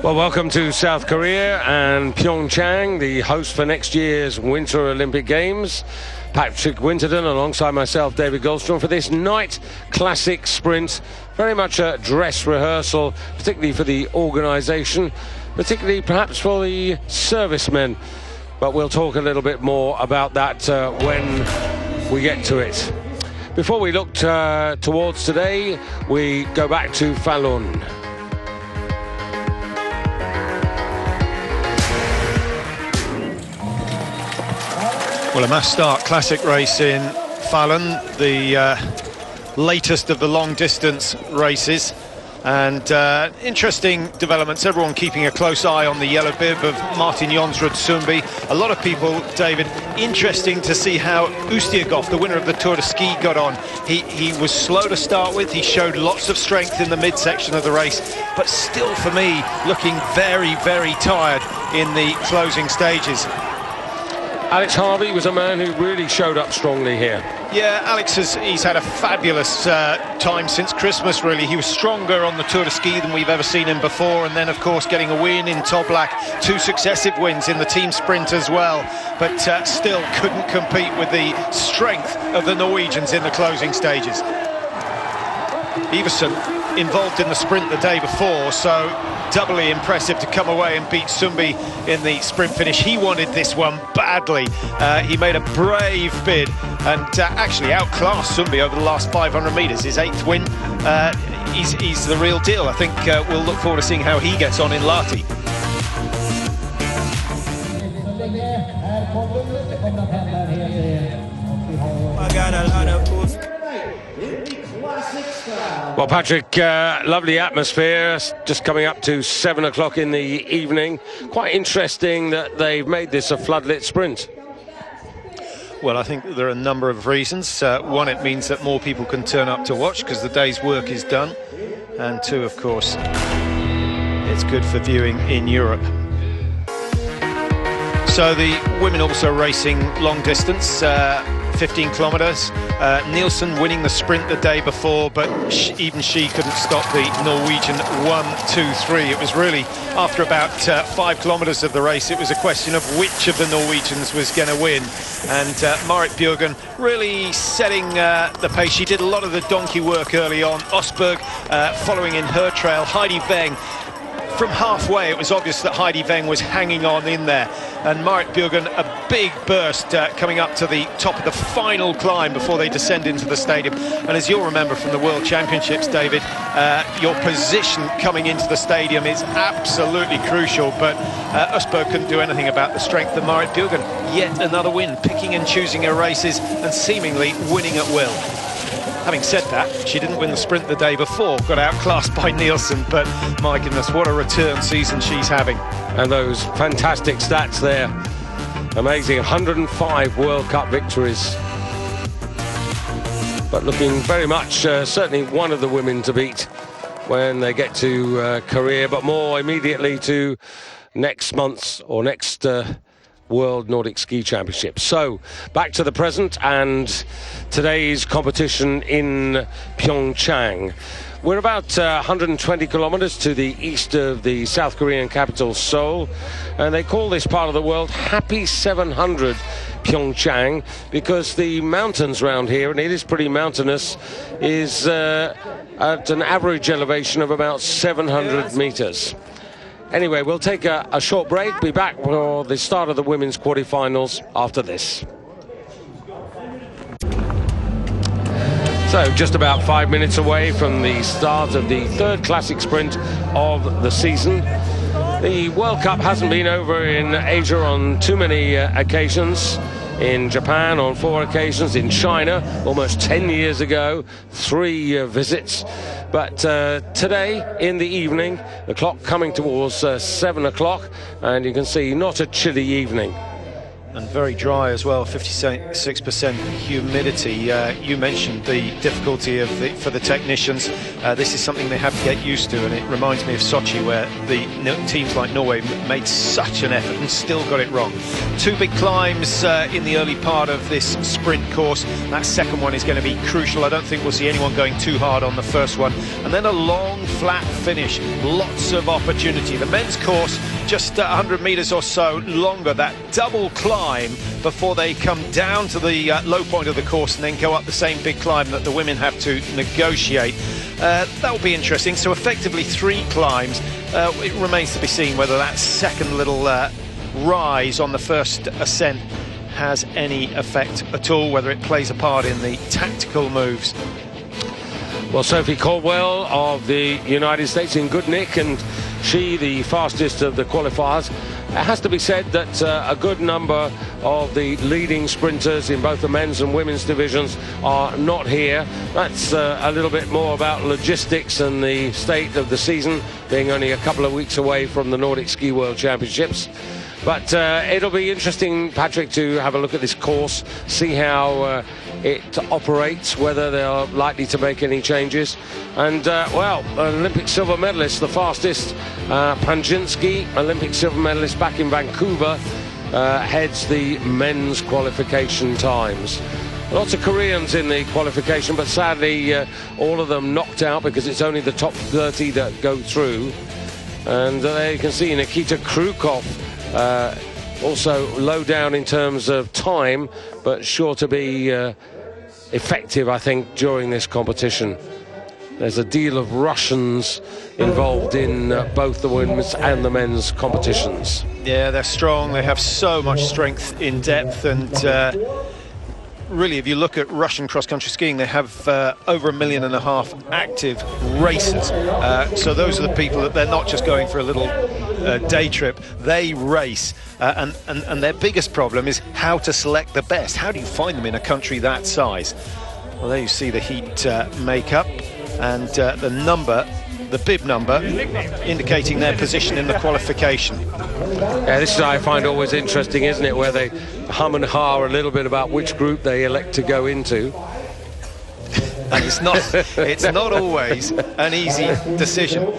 Well, welcome to South Korea and Pyeongchang, the host for next year's Winter Olympic Games. Patrick Winterton alongside myself, David Goldstrom, for this night classic sprint. Very much a dress rehearsal, particularly for the organisation, particularly perhaps for the servicemen. But we'll talk a little bit more about that when we get to it. Before we look towards today, we go back to Falun. Well, a must-start classic race in Falun, the latest of the long-distance races. And interesting developments, everyone keeping a close eye on the yellow bib of Martin Jonsrud Sundby. A lot of people, David, interesting to see how Ustiakov, the winner of the Tour de Ski, got on. He was slow to start with, he showed lots of strength in the midsection of the race, but still, for me, looking very, very tired in the closing stages. Alex Harvey was a man who really showed up strongly here. Yeah, Alex he's had a fabulous time since Christmas, really. He was stronger on the Tour de Ski than we've ever seen him before, and then, of course, getting a win in Toblach, 2 successive wins in the team sprint as well, but still couldn't compete with the strength of the Norwegians in the closing stages. Iversen involved in the sprint the day before, so doubly impressive to come away and beat Sundby in the sprint finish. He wanted this one badly. He made a brave bid and actually outclassed Sundby over the last 500 metres. His 8th win, he's the real deal. I think we'll look forward to seeing how he gets on in Lahti. I got a lot of boost. Well, Patrick, lovely atmosphere, just coming up to 7 o'clock in the evening. Quite interesting that they've made this a floodlit sprint. Well, I think there are a number of reasons. One, it means that more people can turn up to watch because the day's work is done. And 2, of course, it's good for viewing in Europe. So the women also racing long distance, 15 kilometres. Nielsen winning the sprint the day before, but even she couldn't stop the Norwegian 1-2-3. It was really, after about 5 kilometres of the race, it was a question of which of the Norwegians was going to win. And Marit Bjørgen really setting the pace. She did a lot of the donkey work early on. Osberg following in her trail. Heidi Weng. From halfway, it was obvious that Heidi Weng was hanging on in there. And Marit Bjørgen, a big burst coming up to the top of the final climb before they descend into the stadium. And as you'll remember from the World Championships, David, your position coming into the stadium is absolutely crucial. But Osberg couldn't do anything about the strength of Marit Bjørgen. Yet another win, picking and choosing her races and seemingly winning at will. Having said that, she didn't win the sprint the day before, got outclassed by Nielsen, but my goodness, what a return season she's having. And those fantastic stats there. Amazing, 105 World Cup victories. But looking very much, certainly one of the women to beat when they get to Korea, but more immediately to next month's or next World Nordic Ski Championships. So back to the present and today's competition in Pyeongchang. We're about 120 kilometers to the east of the South Korean capital, Seoul, and they call this part of the world Happy 700 Pyeongchang because the mountains around here, and it is pretty mountainous, is at an average elevation of about 700 meters. Anyway, we'll take a short break, be back for the start of the women's quarterfinals after this. So, just about 5 minutes away from the start of the 3rd classic sprint of the season. The World Cup hasn't been over in Asia on too many occasions. In Japan on 4 occasions, in China almost 10 years ago, 3 visits. But today in the evening, the clock coming towards 7 o'clock, and you can see not a chilly evening. And very dry as well, 56% humidity. You mentioned the difficulty for the technicians. This is something they have to get used to, and it reminds me of Sochi, where the teams like Norway made such an effort and still got it wrong. Two big climbs in the early part of this sprint course. That second one is going to be crucial. I don't think we'll see anyone going too hard on the first one. And then a long, flat finish. Lots of opportunity. The men's course, just 100 metres or so longer. That double climb before they come down to the low point of the course and then go up the same big climb that the women have to negotiate. That will be interesting. So effectively 3 climbs. It remains to be seen whether that second little rise on the first ascent has any effect at all, whether it plays a part in the tactical moves. Well, Sophie Caldwell of the United States in good nick, and she the fastest of the qualifiers. It has to be said that a good number of the leading sprinters in both the men's and women's divisions are not here. That's a little bit more about logistics and the state of the season, being only a couple of weeks away from the Nordic Ski World Championships. But it'll be interesting, Patrick, to have a look at this course, see how it operates, whether they are likely to make any changes. And, well, an Olympic silver medalist, the fastest, Panjinski, Olympic silver medalist back in Vancouver, heads the men's qualification times. Lots of Koreans in the qualification, but sadly all of them knocked out because it's only the top 30 that go through. And there you can see Nikita Krukov, also low down in terms of time, but sure to be effective, I think, during this competition. There's a deal of Russians involved in both the women's and the men's competitions. Yeah, they're strong. They have so much strength in depth, and really, if you look at Russian cross-country skiing, they have over 1.5 million active racers. So those are the people that they're not just going for a little day trip. They race, and their biggest problem is how to select the best. How do you find them in a country that size? Well, there you see the heat makeup and the number, the bib number, indicating their position in the qualification. Yeah, this is, I find, always interesting, isn't it, where they hum and ha a little bit about which group they elect to go into. And it's not always an easy decision.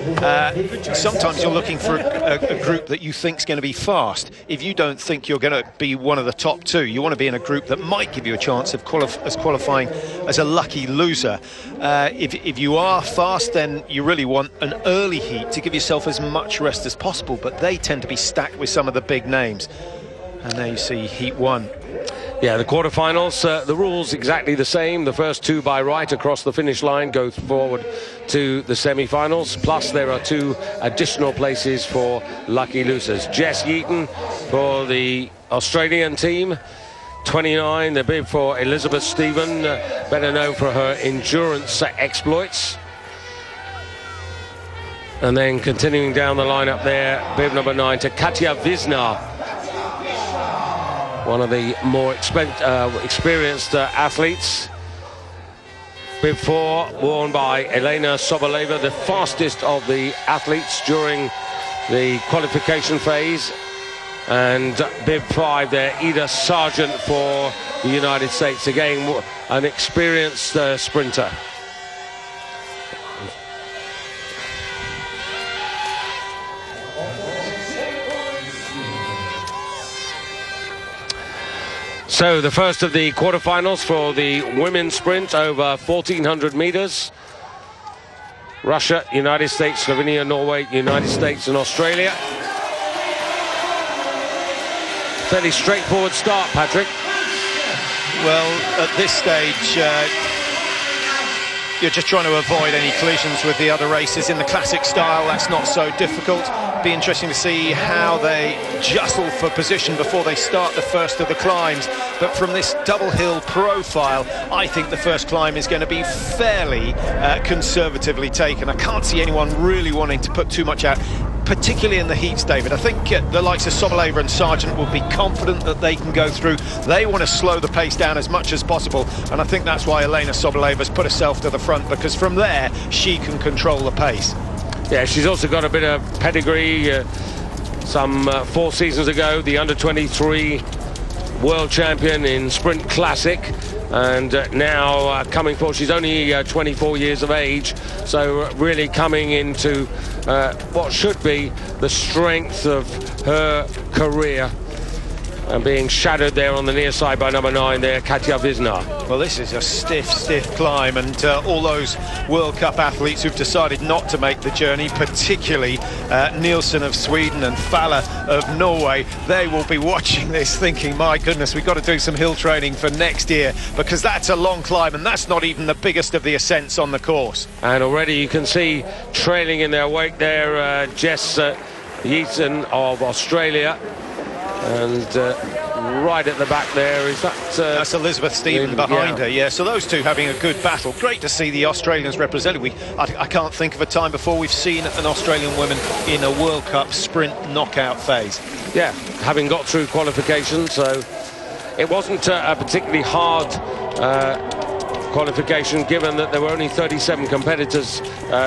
Sometimes you're looking for a group that you think is going to be fast. If you don't think you're going to be one of the top 2, you want to be in a group that might give you a chance of qualifying as a lucky loser. If you are fast, then you really want an early heat to give yourself as much rest as possible, but they tend to be stacked with some of the big names. And there you see heat 1. Yeah, the quarterfinals, the rules exactly the same. The first 2 by right across the finish line go forward to the semi-finals. Plus, there are 2 additional places for lucky losers. Jess Yeaton for the Australian team, 29, the bib for Elizabeth Stephen, better known for her endurance exploits. And then continuing down the line up there, bib number 9 to Katja Wisner, one of the more experienced athletes. Bib 4 worn by Elena Soboleva, the fastest of the athletes during the qualification phase. And bib 5 there, Ida Sargent for the United States. Again, an experienced sprinter. So the first of the quarterfinals for the women's sprint over 1,400 meters. Russia, United States, Slovenia, Norway, United States and Australia. Fairly straightforward start, Patrick. Well, at this stage, you're just trying to avoid any collisions with the other races. In the classic style, that's not so difficult. Be interesting to see how they jostle for position before they start the first of the climbs. But from this double hill profile, I think the first climb is going to be fairly conservatively taken. I can't see anyone really wanting to put too much out, particularly in the heats, David. I think the likes of Soboleva and Sargent will be confident that they can go through. They want to slow the pace down as much as possible, and I think that's why Elena Soboleva's put herself to the front, because from there she can control the pace. Yeah, she's also got a bit of pedigree. Some 4 seasons ago, the under-23 world champion in Sprint Classic, and now coming forward. She's only 24 years of age, so really coming into what should be the strength of her career, and being shadowed there on the near side by number 9 there, Katja Wisner. Well, this is a stiff climb, and all those World Cup athletes who've decided not to make the journey, particularly Nielsen of Sweden and Falla of Norway, they will be watching this thinking, my goodness, we've got to do some hill training for next year, because that's a long climb, and that's not even the biggest of the ascents on the course. And already you can see trailing in their wake there, Jess Yeaton of Australia. And right at the back there is that's Elizabeth Stephen behind her. Yeah, so those two having a good battle. Great to see the Australians represented. I can't think of a time before we've seen an Australian woman in a World Cup sprint knockout phase. Yeah, having got through qualification, so it wasn't a particularly hard qualification, given that there were only 37 competitors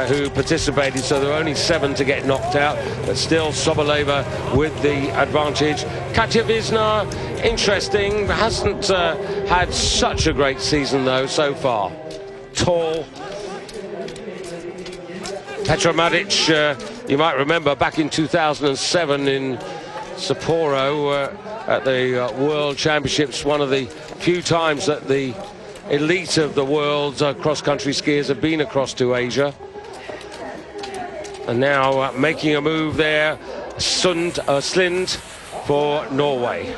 who participated, so there were only 7 to get knocked out, but still Soboleva with the advantage. Katja Wisner, interesting, hasn't had such a great season though so far. Tall. Petra Madic, you might remember back in 2007 in Sapporo at the World Championships, one of the few times that the elite of the world's cross-country skiers have been across to Asia. And now making a move there, Slind for Norway.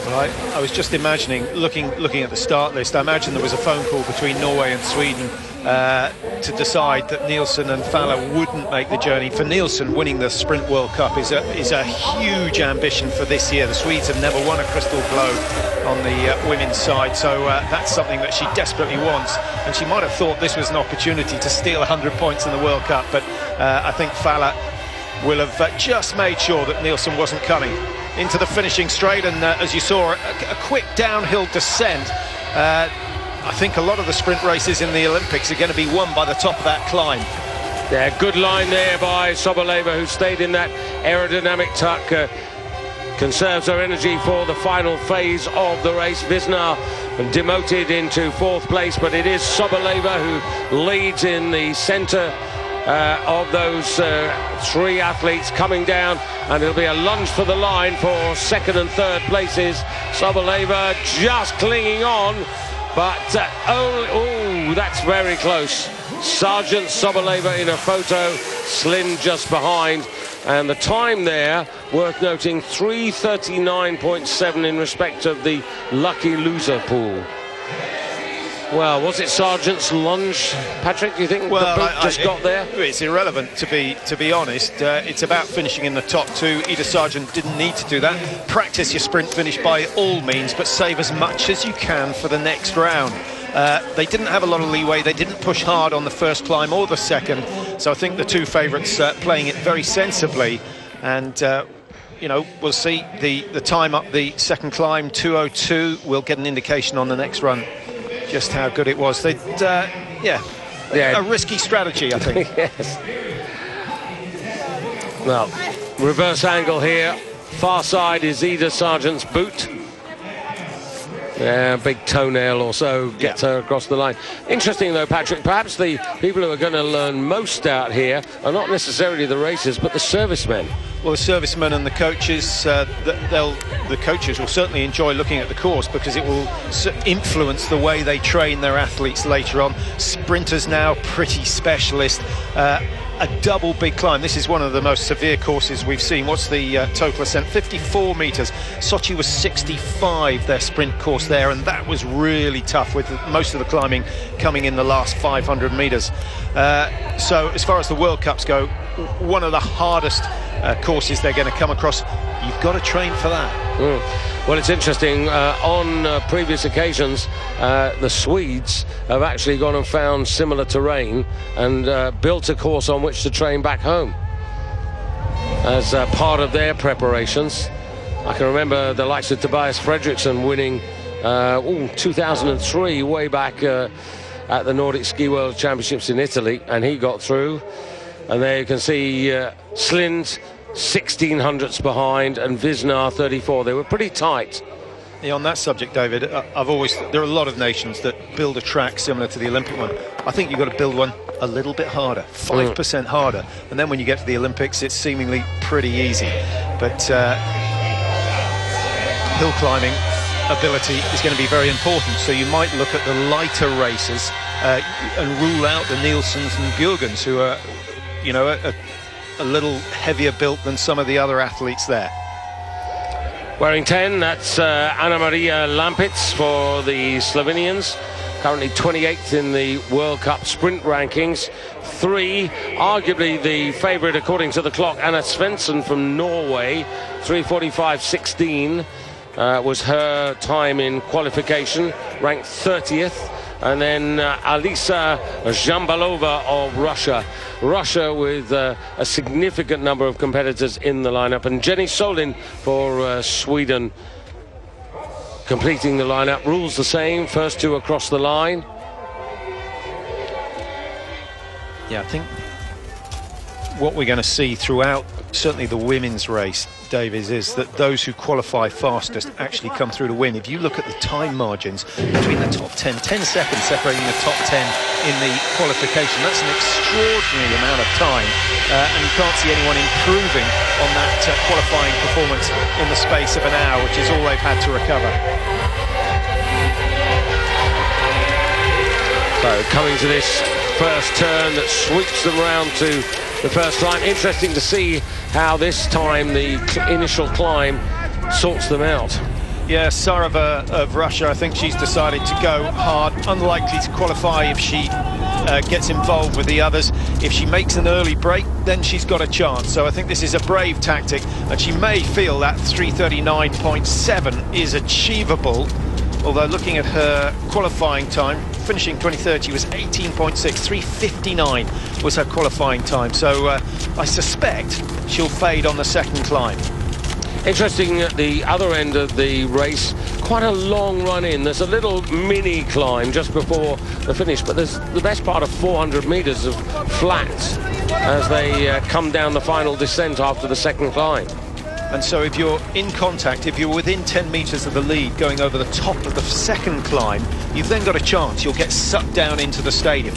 Right, I was just imagining, looking at the start list, I imagine there was a phone call between Norway and Sweden to decide that Nielsen and Falla wouldn't make the journey. For Nielsen, winning the Sprint World Cup is a huge ambition for this year. The Swedes have never won a crystal globe on the women's side, so that's something that she desperately wants, and she might have thought this was an opportunity to steal 100 points in the World Cup, but I think Falla will have just made sure that Nielsen wasn't coming into the finishing straight, and as you saw, a quick downhill descent. I think a lot of the sprint races in the Olympics are going to be won by the top of that climb. Yeah, good line there by Soboleva, who stayed in that aerodynamic tuck, conserves her energy for the final phase of the race. Wisner demoted into 4th place, but it is Soboleva who leads in the centre of those 3 athletes coming down, and it'll be a lunge for the line for 2nd and 3rd places. Soboleva just clinging on, but oh, that's very close. Sargent, Soboleva in a photo, Slind just behind, and the time there, worth noting, 3:39.7 in respect of the lucky loser pool. Well, was it Sargent's lunge, Patrick? Do you think the boot just got there? It's irrelevant, to be honest. It's about finishing in the top 2. Ida Sargent didn't need to do that. Practice your sprint finish by all means, but save as much as you can for the next round. They didn't have a lot of leeway. They didn't push hard on the first climb or the second. So I think the 2 favourites playing it very sensibly. And, you know, we'll see the time up the second climb, 2:02. We'll get an indication on the next run just how good it was. They, a risky strategy, I think. Yes. Well, reverse angle here. Far side is Ida Sargent's boot. Yeah, big toenail or so gets her across the line. Interesting though, Patrick, perhaps the people who are going to learn most out here are not necessarily the racers, but the servicemen. Well, the servicemen and the coaches, the coaches will certainly enjoy looking at the course, because it will influence the way they train their athletes later on. Sprinters now pretty specialist. A double big climb. This is one of the most severe courses we've seen. What's the total ascent? 54 metres. Sochi was 65, their sprint course there, and that was really tough, with most of the climbing coming in the last 500 metres. So as far as the World Cups go, one of the hardest courses they're going to come across. You've got to train for that. Well, it's interesting, on previous occasions the Swedes have actually gone and found similar terrain and built a course on which to train back home as part of their preparations. I can remember the likes of Tobias Fredriksson winning 2003 way back at the Nordic Ski World Championships in Italy, and he got through. And there you can see Slind 1600ths behind, and Visnar 34. They were pretty tight. Yeah, on that subject, David, there are a lot of nations that build a track similar to the Olympic one. I think you've got to build one a little bit harder, 5% harder, and then when you get to the Olympics, it's seemingly pretty easy. But hill climbing ability is going to be very important, so you might look at the lighter races and rule out the Nielsens and Bjørgens, who are, you know, a little heavier built than some of the other athletes there. Wearing 10, that's Anna Maria Lampitz for the Slovenians, currently 28th in the World Cup sprint rankings. 3, arguably the favourite according to the clock, Anna Svensson from Norway, 3:45.16 was her time in qualification, ranked 30th. And then Alisa Zhambalova of Russia. Russia with a significant number of competitors in the lineup. And Jenny Solin for Sweden completing the lineup. Rules the same, first 2 across the line. Yeah, I think what we're going to see throughout certainly the women's race, Davies, is that those who qualify fastest actually come through to win. If you look at the time margins between the top 10 seconds separating the top 10 in the qualification, that's an extraordinary amount of time, and you can't see anyone improving on that qualifying performance in the space of an hour, which is all they've had to recover. So coming to this first turn that sweeps them round to the first climb. Interesting to see how this time the initial climb sorts them out. Yeah, Sarova of Russia, I think she's decided to go hard. Unlikely to qualify if she gets involved with the others. If she makes an early break, then she's got a chance. So I think this is a brave tactic, and she may feel that 3:39.7 is achievable. Although looking at her qualifying time, finishing 2030 was 18.6, 3:59 was her qualifying time. So I suspect she'll fade on the second climb. Interesting at the other end of the race, quite a long run in. There's a little mini climb just before the finish, but there's the best part of 400 meters of flat as they come down the final descent after the second climb. And so if you're in contact, if you're within 10 metres of the lead going over the top of the second climb, you've then got a chance. You'll get sucked down into the stadium.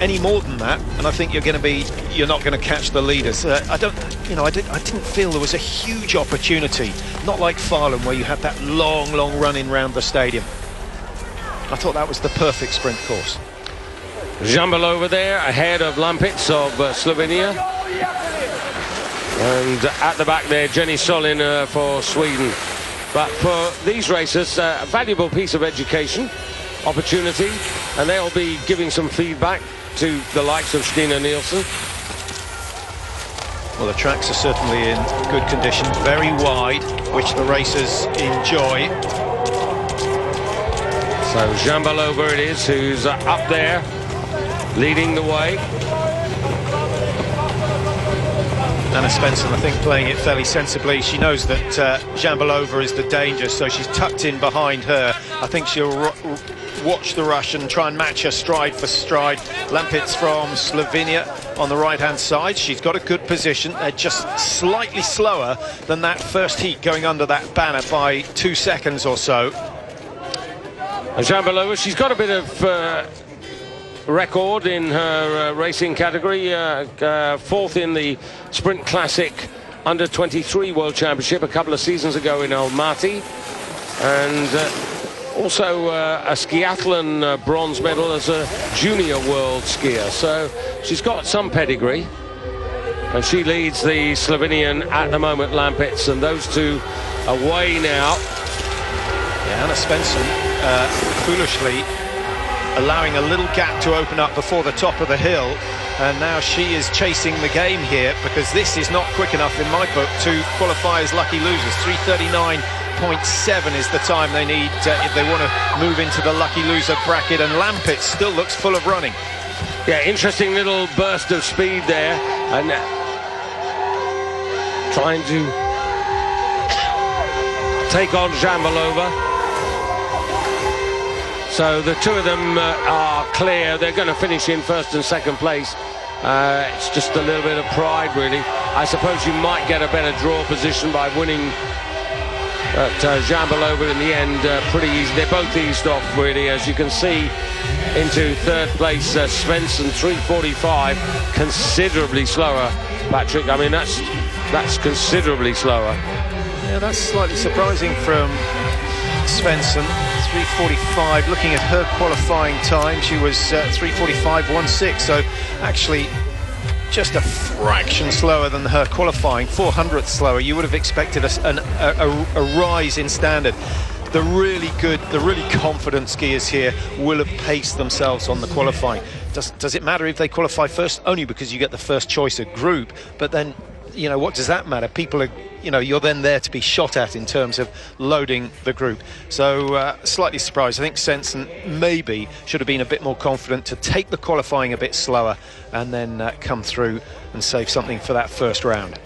Any more than that, and I think you're not going to catch the leaders. I didn't feel there was a huge opportunity, not like Farlem where you had that long run in round the stadium. I thought that was the perfect sprint course. Zhambalova there ahead of Lampitz of Slovenia. And at the back there, Jenny Solin for Sweden. But for these racers, a valuable piece of education, opportunity, and they'll be giving some feedback to the likes of Stina Nielsen. Well, the tracks are certainly in good condition, very wide, which the racers enjoy. So Zhambalova it is who's up there, leading the way. Anna Svensson, I think, playing it fairly sensibly. She knows that Zhambalova is the danger, so she's tucked in behind her. I think she'll watch the Russian, try and match her stride for stride. Lampitz from Slovenia on the right-hand side. She's got a good position. They're just slightly slower than that first heat going under that banner by 2 seconds or so. And Zhambalova, she's got a bit of record in her racing category, 4th in the Sprint Classic Under-23 World Championship a couple of seasons ago in Almaty, and also a skiathlon bronze medal as a junior world skier. So she's got some pedigree, and she leads the Slovenian at the moment, Lampitz, and those two away now. Yeah, Anna Svensson foolishly allowing a little gap to open up before the top of the hill, and now she is chasing the game here, because this is not quick enough in my book to qualify as lucky losers. 3:39.7 is the time they need if they want to move into the lucky loser bracket, and Lampitz still looks full of running. Yeah, interesting little burst of speed there, and trying to take on Zhambalova. So the two of them are clear. They're going to finish in first and second place It's just a little bit of pride, really. I suppose you might get a better draw position by winning at Jambalova in the end pretty easy. They're both eased off, really, as you can see. Into third place, Svensson, 3:45, considerably slower, Patrick. I mean, that's considerably slower. Yeah, that's slightly surprising from Svensson. 3:45. Looking at her qualifying time, she was 3:45.16. So actually, just a fraction slower than her qualifying. 400th slower. You would have expected a rise in standard. The really good, the really confident skiers here will have paced themselves on the qualifying. Does it matter if they qualify first? Only because you get the first choice of group. But then, you know, what does that matter? People are, you know, you're then there to be shot at in terms of loading the group. So slightly surprised. I think Svensson maybe should have been a bit more confident to take the qualifying a bit slower and then come through and save something for that first round.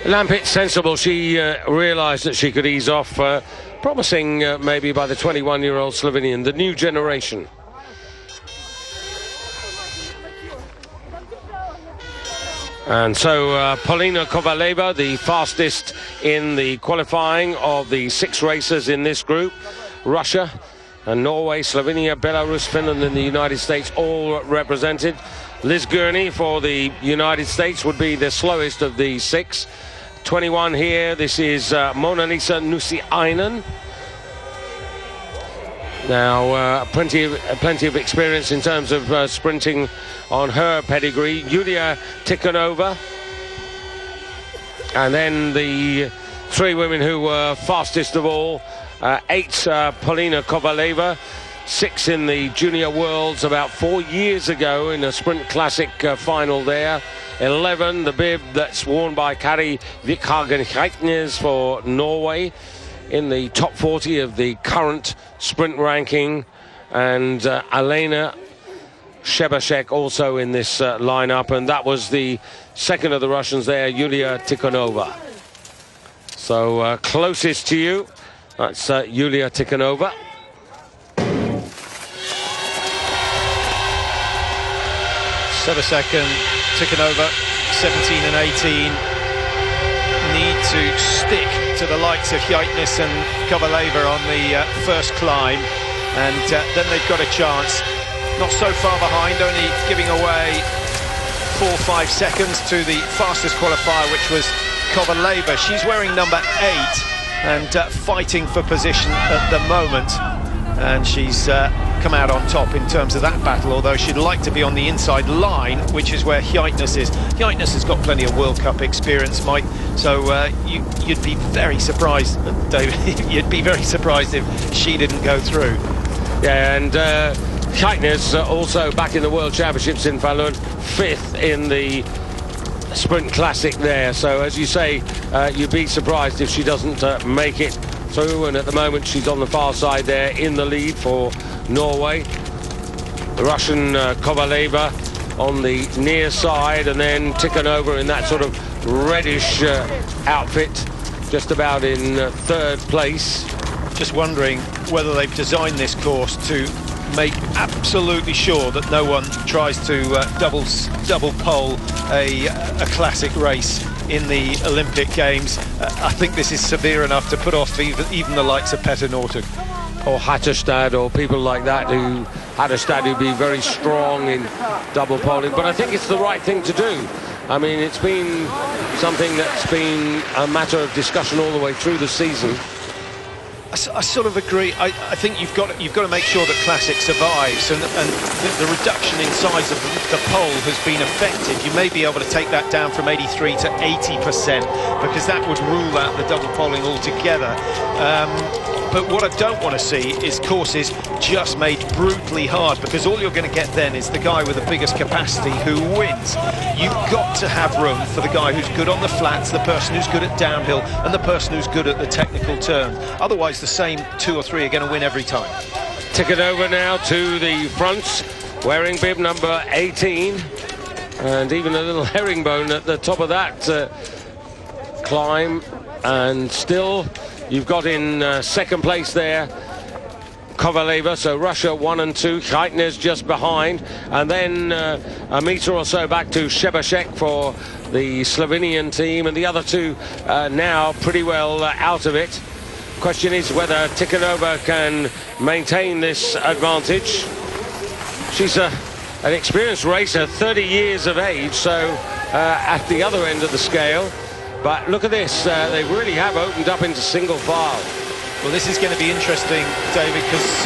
Lampit sensible. She realised that she could ease off, promising maybe by the 21-year-old Slovenian, the new generation. And so Polina Kovaleva, the fastest in the qualifying of the 6 racers in this group. Russia and Norway, Slovenia, Belarus, Finland and the United States all represented. Liz Gurney for the United States would be the slowest of the 6. 21 here, this is Mona Lisa Nusiainen. Now, plenty of experience in terms of sprinting on her pedigree. Yulia Tikhonova. And then the 3 women who were fastest of all. 8, Polina Kovaleva. 6 in the Junior Worlds about 4 years ago in a Sprint Classic final there. 11, the bib that's worn by Kari Vikhagen-Heitnes for Norway, in the top 40 of the current sprint ranking, and Alena Shebashek also in this lineup, and that was the second of the Russians there, Yulia Tikhonova. So closest to you, that's Yulia Tikhonova. Shebashek and Tikhonova, 17 and 18, need to stick to the likes of Heitnes and Kovaleva on the first climb, and then they've got a chance. Not so far behind, only giving away 4 or 5 seconds to the fastest qualifier, which was Kovaleva. She's wearing number 8 and fighting for position at the moment, and she's come out on top in terms of that battle, although she'd like to be on the inside line, which is where Heitnes is. Heitnes has got plenty of World Cup experience, Mike, so you'd be very surprised, David, you'd be very surprised if she didn't go through. Yeah, and Heitnes also back in the World Championships in Falun, 5th in the Sprint Classic there, so as you say, you'd be surprised if she doesn't make it through, and at the moment she's on the far side there in the lead for Norway. The Russian Kovaleva on the near side, and then Tikhonova in that sort of reddish outfit, just about in 3rd place. Just wondering whether they've designed this course to make absolutely sure that no one tries to double pole a classic race in the Olympic Games. I think this is severe enough to put off even the likes of Petter Northug. Or Hatterstad, or people like that, who Hatterstad would be very strong in double polling, but I think it's the right thing to do. I mean, it's been something that's been a matter of discussion all the way through the season. I sort of agree. I think you've got to make sure that Classic survives, and the reduction in size of the pole has been effective. You may be able to take that down from 83 to 80%, because that would rule out the double polling altogether. But what I don't want to see is courses just made brutally hard, because all you're going to get then is the guy with the biggest capacity who wins. You've got to have room for the guy who's good on the flats, the person who's good at downhill, and the person who's good at the technical turn. Otherwise, the same 2 or 3 are going to win every time. Tikhonova now to the front, wearing bib number 18, and even a little herringbone at the top of that climb, and still you've got in 2nd place there Kovaleva. So Russia 1 and 2, Chaitnes just behind, and then a metre or so back to Shebashek for the Slovenian team, and the other two now pretty well out of it. Question is whether Tikhonova can maintain this advantage. She's an experienced racer, 30 years of age, so at the other end of the scale. But look at this, they really have opened up into single file. Well, this is going to be interesting, David, because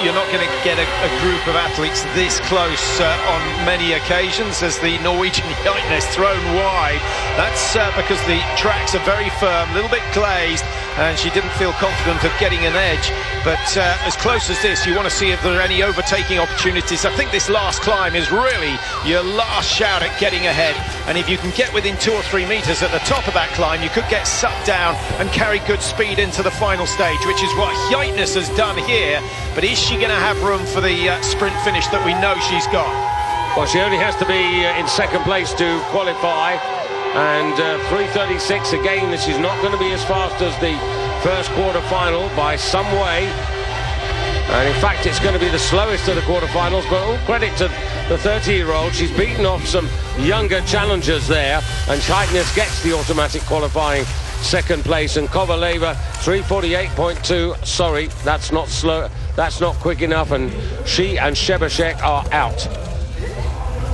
you're not going to get a group of athletes this close on many occasions as the Norwegian Chaitnes thrown wide. That's because the tracks are very firm, a little bit glazed, and she didn't feel confident of getting an edge. But as close as this, you want to see if there are any overtaking opportunities. I think this last climb is really your last shout at getting ahead. And if you can get within 2 or 3 metres at the top of that climb, you could get sucked down and carry good speed into the final stage, which is what Chaitnes has done here. But is she going to have room for the sprint finish that we know she's got? Well, she only has to be in second place to qualify, and 3:36 again. This is not going to be as fast as the first quarter-final by some way, and in fact it's going to be the slowest of the quarter-finals. But all credit to the 30-year-old. She's beaten off some younger challengers there, and Chaitnes gets the automatic qualifying second place, and Kovaleva 3:48.2. Sorry, that's not slow, that's not quick enough, and she and Shebashek are out.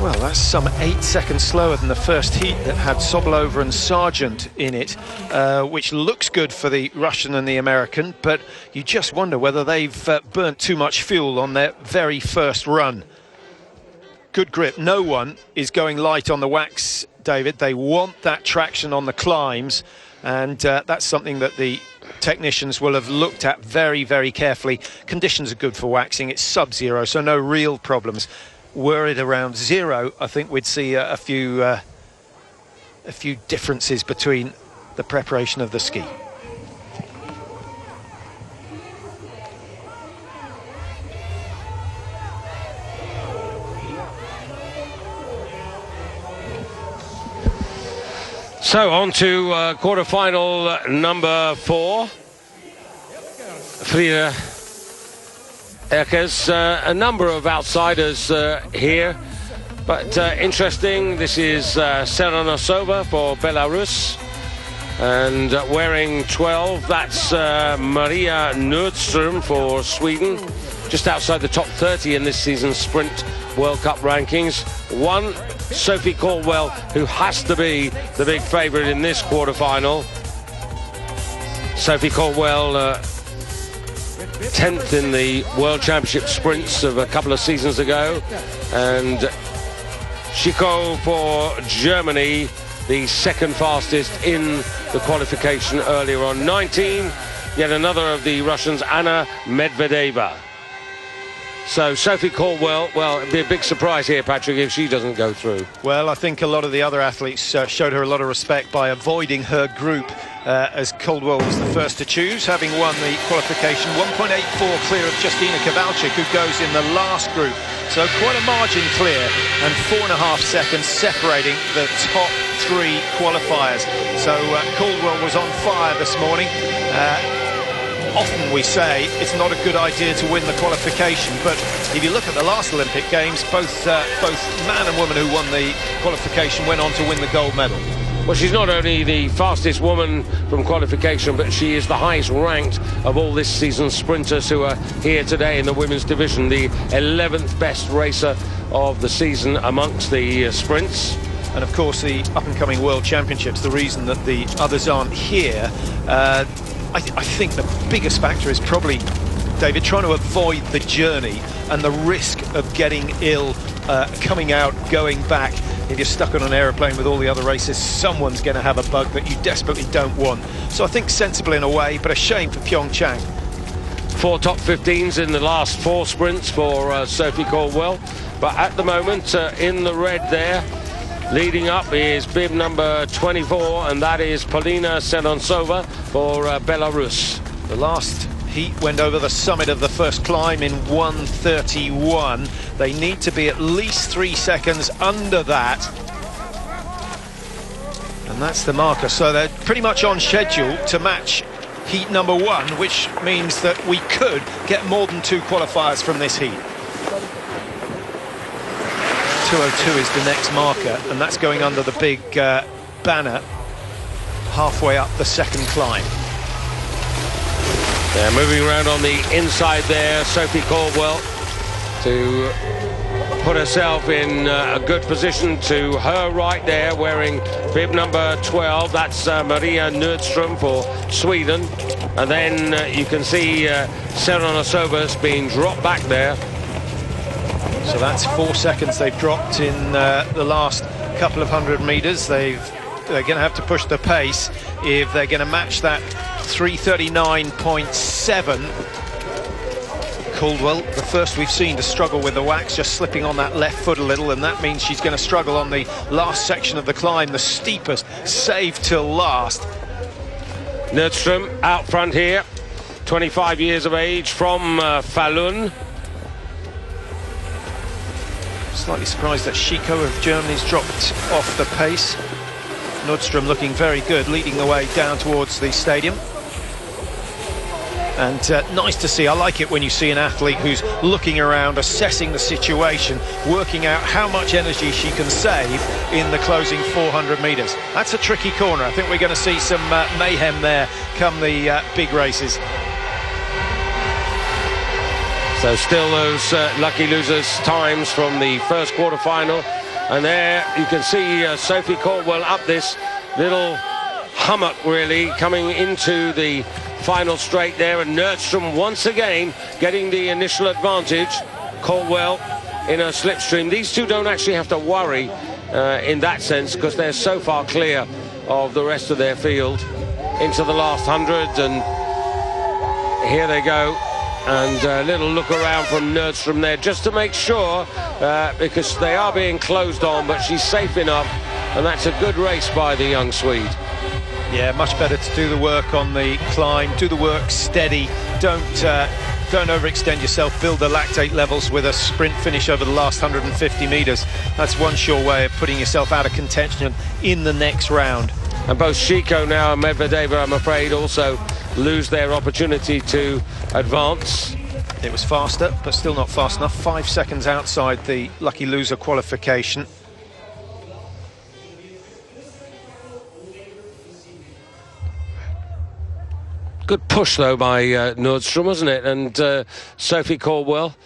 Well, that's some 8 seconds slower than the first heat that had Sobolova and Sargent in it, which looks good for the Russian and the American, but you just wonder whether they've burnt too much fuel on their very first run. Good grip. No one is going light on the wax, David. They want that traction on the climbs, and that's something that the technicians will have looked at very, very carefully. Conditions are good for waxing. It's sub-zero, so no real problems. Were it around zero, I think we'd see a few differences between the preparation of the ski. So on to quarter-final number 4. Frida Erkes, a number of outsiders here, but interesting. This is Seranosova for Belarus, and wearing 12, that's Maria Nordström for Sweden, just outside the top 30 in this season's Sprint World Cup rankings. 1, Sophie Caldwell, who has to be the big favourite in this quarter-final. Sophie Caldwell 10th in the World Championship Sprints of a couple of seasons ago, and Chico for Germany, the second fastest in the qualification earlier on. 19, yet another of the Russians, Anna Medvedeva. So Sophie Caldwell, well, it'd be a big surprise here, Patrick, if she doesn't go through. Well, I think a lot of the other athletes showed her a lot of respect by avoiding her group, as Caldwell was the first to choose, having won the qualification. 1.84 clear of Justina Kowalczyk, who goes in the last group. So quite a margin clear, and 4.5 seconds separating the top 3 qualifiers. So Caldwell was on fire this morning. Often we say it's not a good idea to win the qualification, but if you look at the last Olympic Games, both man and woman who won the qualification went on to win the gold medal. Well, she's not only the fastest woman from qualification, but she is the highest ranked of all this season's sprinters who are here today in the women's division, the 11th best racer of the season amongst the sprints. And of course the up-and-coming World Championships, the reason that the others aren't here, I think the biggest factor is probably, David, trying to avoid the journey and the risk of getting ill, coming out, going back. If you're stuck on an aeroplane with all the other races, someone's going to have a bug that you desperately don't want. So I think sensible in a way, but a shame for Pyeongchang. 4 top 15s in the last 4 sprints for Sophie Caldwell, but at the moment in the red there, leading up is bib number 24, and that is Polina Seranosova for Belarus. The last heat went over the summit of the first climb in 1:31. They need to be at least 3 seconds under that, and that's the marker. So they're pretty much on schedule to match heat number 1, which means that we could get more than 2 qualifiers from this heat. 2:02 is the next marker, and that's going under the big banner halfway up the second climb. Yeah, moving around on the inside there, Sophie Caldwell to put herself in a good position. To her right there, wearing bib number 12, that's Maria Nordström for Sweden. And then you can see Serena Sobers being dropped back there. So that's 4 seconds they've dropped in the last couple of 100 metres. They're going to have to push the pace if they're going to match that 3:39.7. Caldwell, the first we've seen to struggle with the wax, just slipping on that left foot a little, and that means she's going to struggle on the last section of the climb, the steepest, save till last. Nordström out front here, 25 years of age, from Falun. Slightly surprised that Chico of Germany's dropped off the pace. Nordström looking very good, leading the way down towards the stadium. And nice to see. I like it when you see an athlete who's looking around, assessing the situation, working out how much energy she can save in the closing 400 metres. That's a tricky corner. I think we're going to see some mayhem there come the big races. So still those lucky losers times from the first quarter-final. And there you can see Sophie Caldwell up this little hummock, really, coming into the final straight there, and Nordström once again getting the initial advantage. Caldwell in a slipstream. These two don't actually have to worry in that sense, because they're so far clear of the rest of their field into the last 100, and here they go. And a little look around from Nordström there just to make sure, because they are being closed on, but she's safe enough, and that's a good race by the young Swede. Yeah, much better to do the work on the climb, do the work steady, don't overextend yourself, build the lactate levels with a sprint finish over the last 150 metres. That's one sure way of putting yourself out of contention in the next round. And both Chico now and Medvedeva, I'm afraid, also lose their opportunity to advance. It was faster, but still not fast enough. 5 seconds outside the lucky loser qualification. Good push, though, by Nordström, wasn't it? And Sophie Caldwell,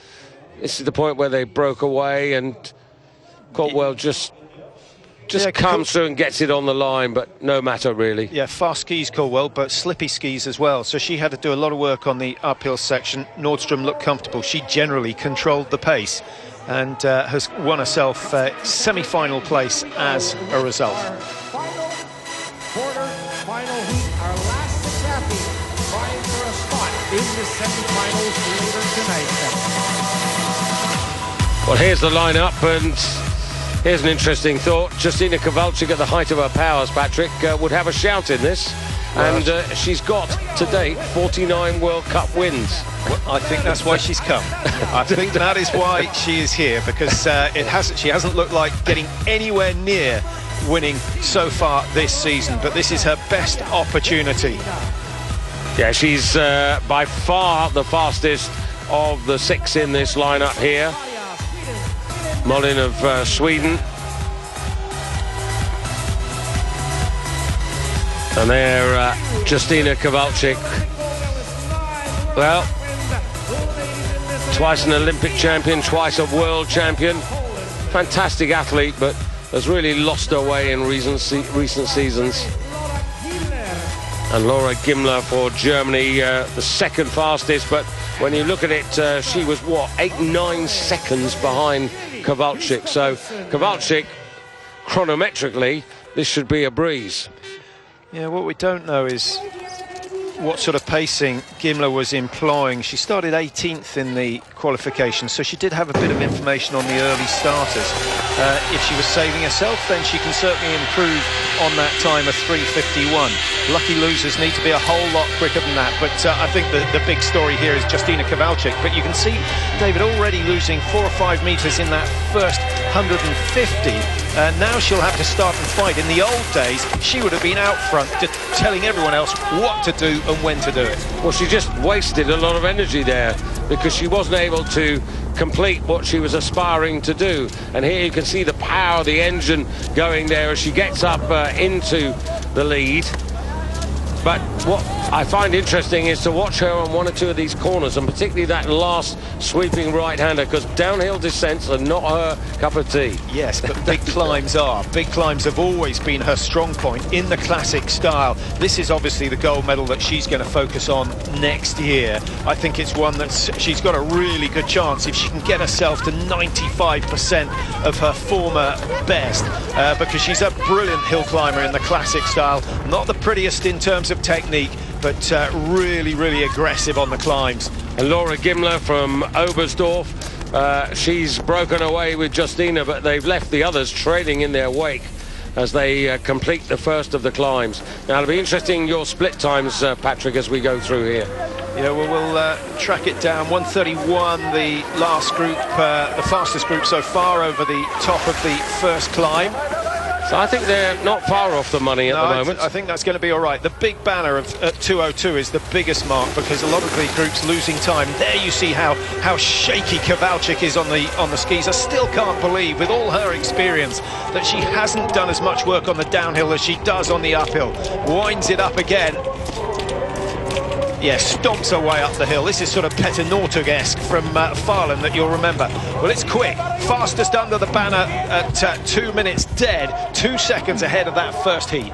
this is the point where they broke away, and Caldwell just comes through and gets it on the line, but no matter, really. Yeah, fast skis, Caldwell, but slippy skis as well. So she had to do a lot of work on the uphill section. Nordström looked comfortable. She generally controlled the pace and has won herself semi-final place as a result. Final heat, our last champion vying for a spot in the semi-finals later tonight. Well, here's the lineup, and here's an interesting thought. Justina Kowalczyk, at the height of her powers, Patrick, would have a shout in this. And she's got, to date, 49 World Cup wins. Well, I think that's why she's come. I think that is why she is here, because she hasn't looked like getting anywhere near winning so far this season, but this is her best opportunity. Yeah, she's by far the fastest of the 6 in this lineup here. Molin of Sweden. And there, Justina Kowalczyk. Well, twice an Olympic champion, twice a world champion. Fantastic athlete, but has really lost her way in recent seasons. And Laura Gimler for Germany, the second fastest, but when you look at it, she was, what, 8-9 seconds behind Kowalczyk. So Kowalczyk, chronometrically, this should be a breeze. Yeah, what we don't know is what sort of pacing Gimler was employing. She started 18th in the qualification, so she did have a bit of information on the early starters. If she was saving herself, then she can certainly improve on that time of 3:51. Lucky losers need to be a whole lot quicker than that, but I think the big story here is Justina Kowalczyk. But you can see David already losing 4 or 5 metres in that first 150. Now she'll have to start and fight. In the old days, she would have been out front, just telling everyone else what to do and when to do it. Well, she just wasted a lot of energy there because she wasn't able to complete what she was aspiring to do. And here you can see the power of the engine going there as she gets up into the lead. But what I find interesting is to watch her on one or two of these corners, and particularly that last sweeping right-hander, because downhill descents are not her cup of tea. Yes, but big climbs are. Big climbs have always been her strong point in the classic style. This is obviously the gold medal that she's going to focus on next year. I think it's one that she's got a really good chance if she can get herself to 95% of her former best, because she's a brilliant hill climber in the classic style. Not the prettiest in terms of technique, but really, really aggressive on the climbs. And Laura Gimler from Oberstdorf, she's broken away with Justina, but they've left the others trailing in their wake as they complete the first of the climbs. Now, it'll be interesting your split times, Patrick, as we go through here. Yeah, well, we'll track it down. 1:31, the last group, the fastest group so far over the top of the first climb. So I think they're not far off the money at the moment. I think that's going to be all right. The big banner of 2:02 is the biggest mark because a lot of the groups losing time. There you see how shaky Kowalczyk is on the skis. I still can't believe, with all her experience, that she hasn't done as much work on the downhill as she does on the uphill. Winds it up again. Yeah, stomps her way up the hill. This is sort of Petter Northug-esque from Farland that you'll remember. Well, it's quick. Fastest under the banner at 2 minutes dead. 2 seconds ahead of that first heat.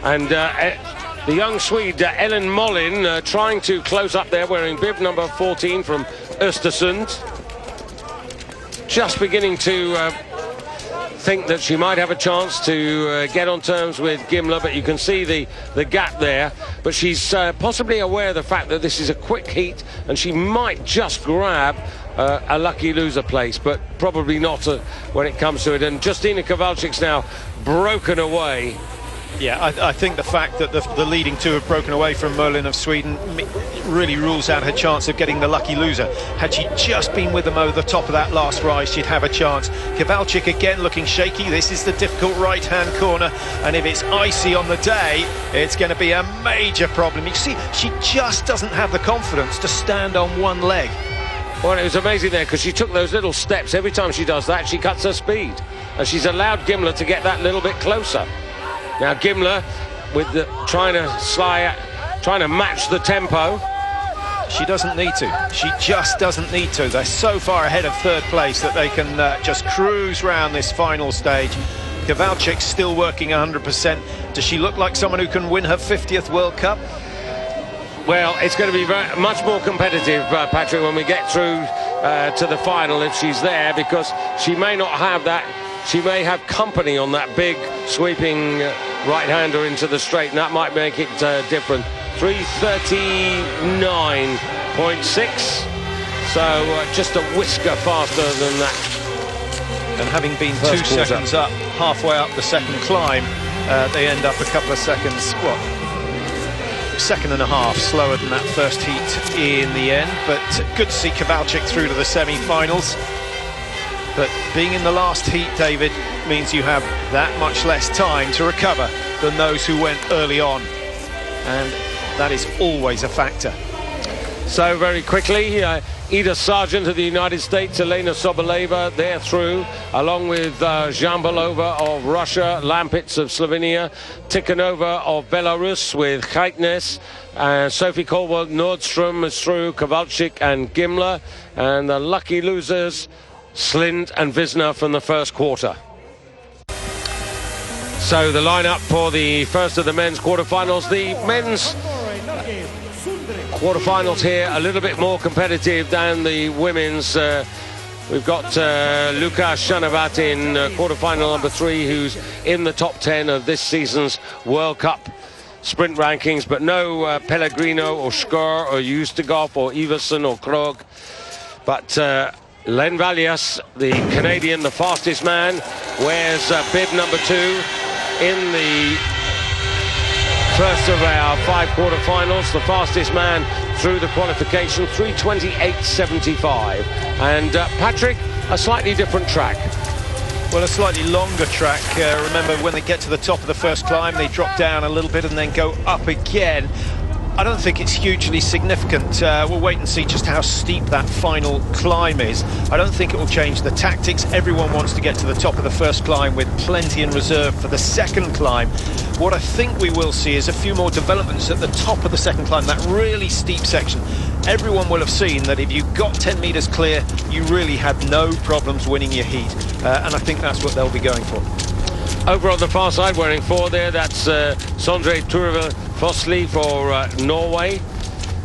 And the young Swede, Ellen Mollin, trying to close up there, wearing bib number 14 from Östersund. Just beginning to think that she might have a chance to get on terms with Gimler, but you can see the gap there. But she's possibly aware of the fact that this is a quick heat and she might just grab a lucky loser place, but probably not when it comes to it. And Justina Kowalczyk's now broken away. Yeah, I think the fact that the leading two have broken away from Merlin of Sweden really rules out her chance of getting the lucky loser. Had she just been with them over the top of that last rise, she'd have a chance. Kowalczyk again looking shaky. This is the difficult right-hand corner, and if it's icy on the day, it's going to be a major problem. You see, she just doesn't have the confidence to stand on one leg. Well, it was amazing there because she took those little steps. Every time she does that, she cuts her speed, and she's allowed Gimler to get that little bit closer. Now Gimler with trying to match the tempo. She doesn't need to. She just doesn't need to. They're so far ahead of third place that they can just cruise round this final stage. Kowalczyk's still working 100%. Does she look like someone who can win her 50th World Cup? Well, it's going to be much more competitive, Patrick, when we get through to the final, if she's there, because she may not have that. She may have company on that big sweeping right-hander into the straight, and that might make it different. 3:39.6, so just a whisker faster than that. And having been 2 seconds up, halfway up the second climb, they end up a couple of seconds, second and a half slower than that first heat in the end. But good to see Kowalczyk through to the semi-finals. But being in the last heat, David, means you have that much less time to recover than those who went early on. And that is always a factor. So very quickly, Ida Sargent of the United States, Elena Soboleva, they're through, along with Jambalova of Russia, Lampitz of Slovenia, Tikhanova of Belarus with Chaitnes, Sophie Colwell-Nordstrom is through, Kowalczyk and Gimler, and the lucky losers, Slind and Wisner from the first quarter. So the lineup for the first of the men's quarterfinals. The men's quarterfinals here a little bit more competitive than the women's. We've got Luka Shanavat in quarterfinal number 3, who's in the top 10 of this season's World Cup sprint rankings, but no Pellegrino or Skor or Ustigov or Iversen or Krog. But Len Valias, the Canadian, the fastest man, wears bib number 2 in the first of our 5 quarterfinals. The fastest man through the qualification, 3:28.75. And Patrick, a slightly different track. Well, a slightly longer track. Remember, when they get to the top of the first climb, they drop down a little bit and then go up again. I don't think it's hugely significant. We'll wait and see just how steep that final climb is. I don't think it will change the tactics. Everyone wants to get to the top of the first climb with plenty in reserve for the second climb. What I think we will see is a few more developments at the top of the second climb, that really steep section. Everyone will have seen that if you got 10 metres clear, you really had no problems winning your heat. And I think that's what they'll be going for. Over on the far side, wearing 4 there, that's Sondre Turve Fossli for Norway.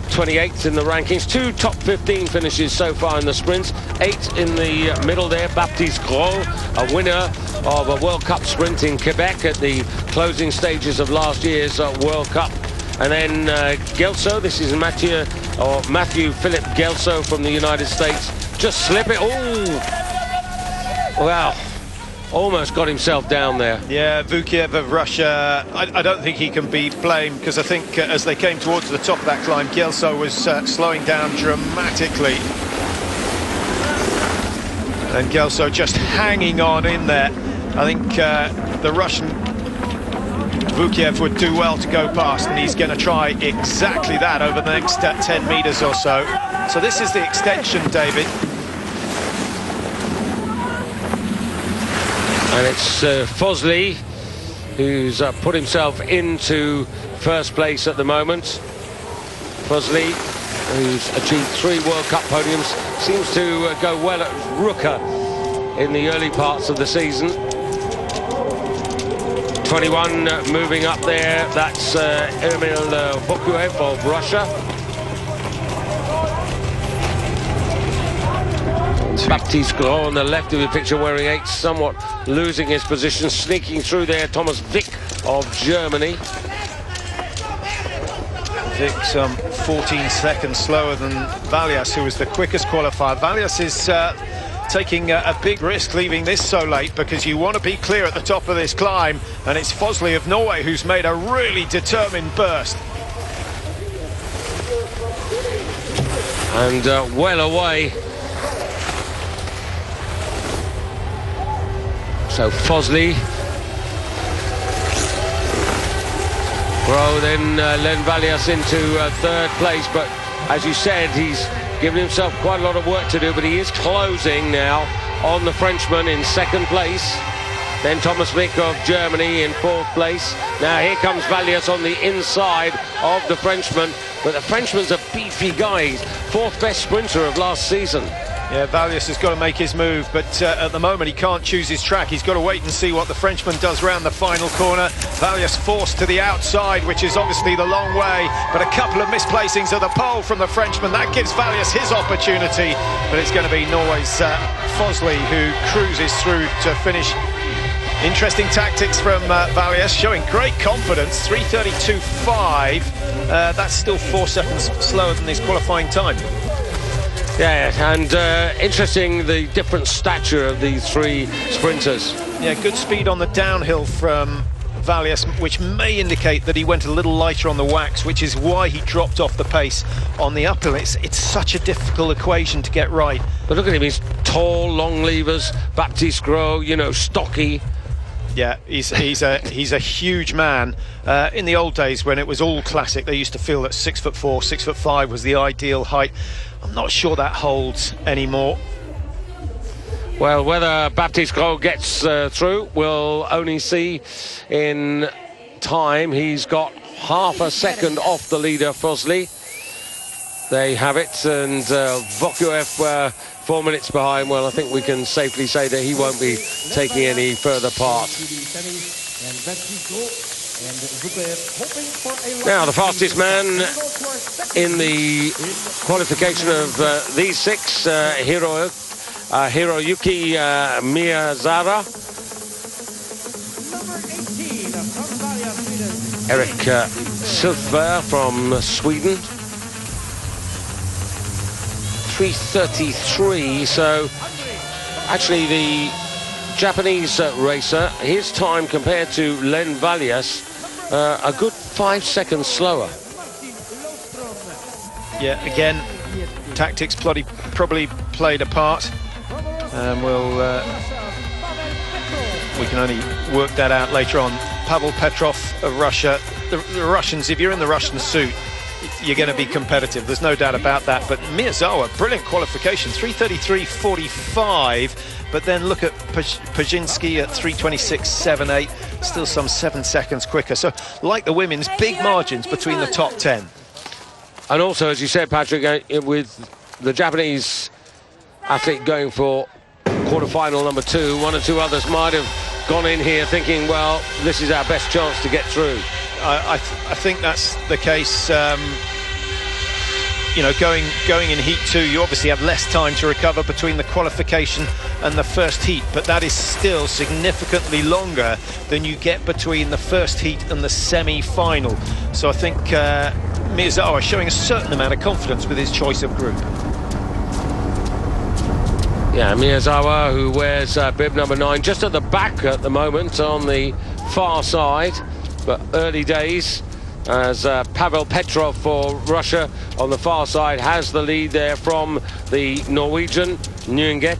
28th in the rankings. 2 top 15 finishes so far in the sprints. 8 in the middle there. Baptiste Gros, a winner of a World Cup sprint in Quebec at the closing stages of last year's World Cup. And then Gelso, this is Mathieu Philippe Gelso from the United States. Just slip it. Oh! Wow. Almost got himself down there. Yeah, Vukiev of Russia, I don't think he can be blamed, because I think as they came towards the top of that climb, Gelso was slowing down dramatically. And Gelso just hanging on in there. I think the Russian Vukiev would do well to go past, and he's going to try exactly that over the next 10 metres or so. So this is the extension, David. And it's Fosley who's put himself into first place at the moment. Fosley, who's achieved 3 World Cup podiums, seems to go well at Ruka in the early parts of the season. 21 moving up there, that's Emil Vukiev of Russia. Baptiste Gros on the left of the picture wearing 8, somewhat losing his position. Sneaking through there, Thomas Wick of Germany. Wick some 14 seconds slower than Valias, who was the quickest qualifier. Valias is taking a big risk leaving this so late, because you want to be clear at the top of this climb, and it's Fosley of Norway who's made a really determined burst. And well away. So Fosley, Gros, then Len Valias into 3rd place, but as you said, he's given himself quite a lot of work to do, but he is closing now on the Frenchman in 2nd place. Then Thomas Wick of Germany in 4th place. Now here comes Valias on the inside of the Frenchman, but the Frenchman's a beefy guy. He's 4th best sprinter of last season. Yeah, Valias has got to make his move, but at the moment he can't choose his track. He's got to wait and see what the Frenchman does round the final corner. Valias forced to the outside, which is obviously the long way, but a couple of misplacings at the pole from the Frenchman. That gives Valias his opportunity, but it's going to be Norway's Fosley who cruises through to finish. Interesting tactics from Valias, showing great confidence. 3:32.5. That's still 4 seconds slower than his qualifying time. Yeah, and interesting the different stature of these 3 sprinters. Yeah, good speed on the downhill from Valias, which may indicate that he went a little lighter on the wax, which is why he dropped off the pace on the uphill. It's such a difficult equation to get right. But look at him, he's tall, long levers, Baptiste Gros, you know, stocky. Yeah, he's a huge man. In the old days, when it was all classic, they used to feel that 6'4", 6'5" was the ideal height. I'm not sure that holds anymore. Well, whether Baptiste Gros gets through, we'll only see in time. He's got half a second off the leader, Fosley. There you have it, and Vukiev 4 minutes behind. Well, I think we can safely say that he won't be taking any further part. Now, the fastest man in the qualification of these 6, Hiroyuki Miyazara. Eric Silver from Sweden. 3:33, so actually the Japanese racer, his time compared to Len Valias, a good 5 seconds slower. Yeah, again, tactics probably played a part. And we can only work that out later on. Pavel Petrov of Russia. The Russians, if you're in the Russian suit, you're going to be competitive. There's no doubt about that. But Miyazawa, brilliant qualification, 3:33.45. But then look at Pyeongchang at 3:26.78, still some 7 seconds quicker. So, like the women's, big margins between the top 10. And also, as you said, Patrick, with the Japanese athlete going for quarter-final number 2, one or two others might have gone in here thinking, well, this is our best chance to get through. I think that's the case. You know, going in heat 2, you obviously have less time to recover between the qualification and the first heat, but that is still significantly longer than you get between the first heat and the semi-final. So I think Miyazawa showing a certain amount of confidence with his choice of group. Yeah, Miyazawa, who wears bib number 9, just at the back at the moment on the far side, but early days, as Pavel Petrov for Russia on the far side has the lead there from the Norwegian Nguyen.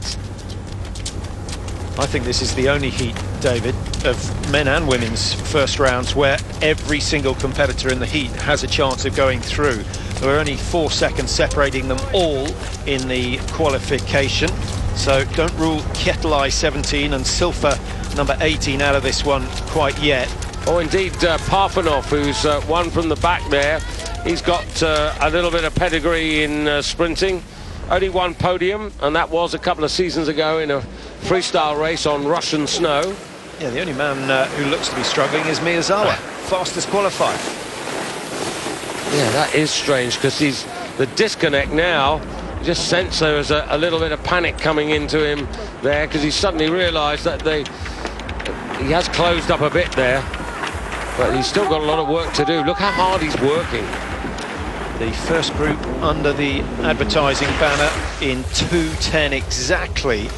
I think this is the only heat, David, of men and women's first rounds where every single competitor in the heat has a chance of going through. There are only 4 seconds separating them all in the qualification. So don't rule Ketelai 17 and Silfa number 18 out of this one quite yet. Oh, indeed, Parfanov, who's won from the back there. He's got a little bit of pedigree in sprinting. Only one podium, and that was a couple of seasons ago in a freestyle race on Russian snow. Yeah, the only man who looks to be struggling is Miyazawa, fastest qualified. Yeah, that is strange, because he's the disconnect now. You just sense there was a little bit of panic coming into him there, because he suddenly realised that he has closed up a bit there. But he's still got a lot of work to do. Look how hard he's working. The first group under the advertising banner in 2:10 exactly.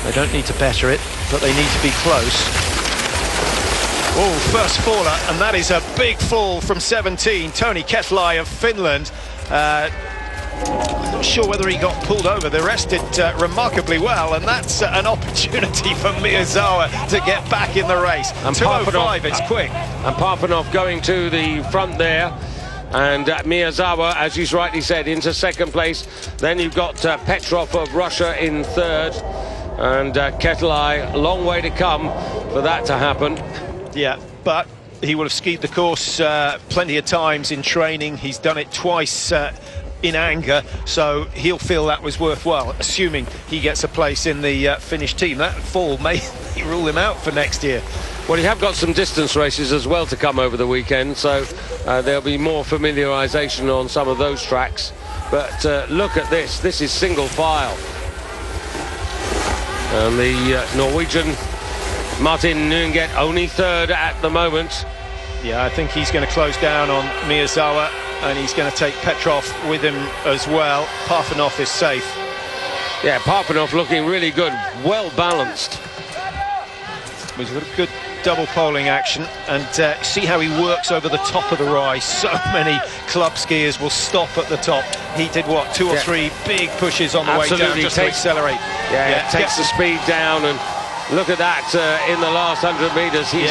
They don't need to better it, but they need to be close. Oh, first faller, and that is a big fall from 17. Toni Ketelai of Finland. I'm not sure whether he got pulled over. The rest did remarkably well, and that's an opportunity for Miyazawa to get back in the race. And 2:05, it's quick. And Parfanov going to the front there, and Miyazawa, as you rightly said, into second place. Then you've got Petrov of Russia in third, and Ketelai, a long way to come for that to happen. Yeah, but he will have skied the course plenty of times in training. He's done it twice in anger, so he'll feel that was worthwhile, assuming he gets a place in the Finnish team. That fall may rule him out for next year. Well, you have got some distance races as well to come over the weekend, so there'll be more familiarisation on some of those tracks. But look at this. This is single file. And the Norwegian Martin Nguyen only third at the moment. Yeah, I think he's going to close down on Miyazawa, and he's going to take Petrov with him as well. Parfanov is safe. Yeah, Parfanov looking really good, well balanced. He's got a good double poling action, and see how he works over the top of the rise. So many club skiers will stop at the top. He did what, 2 or 3 big pushes on the way down just to accelerate. Yeah, takes the speed down, and look at that in the last 100 metres. He's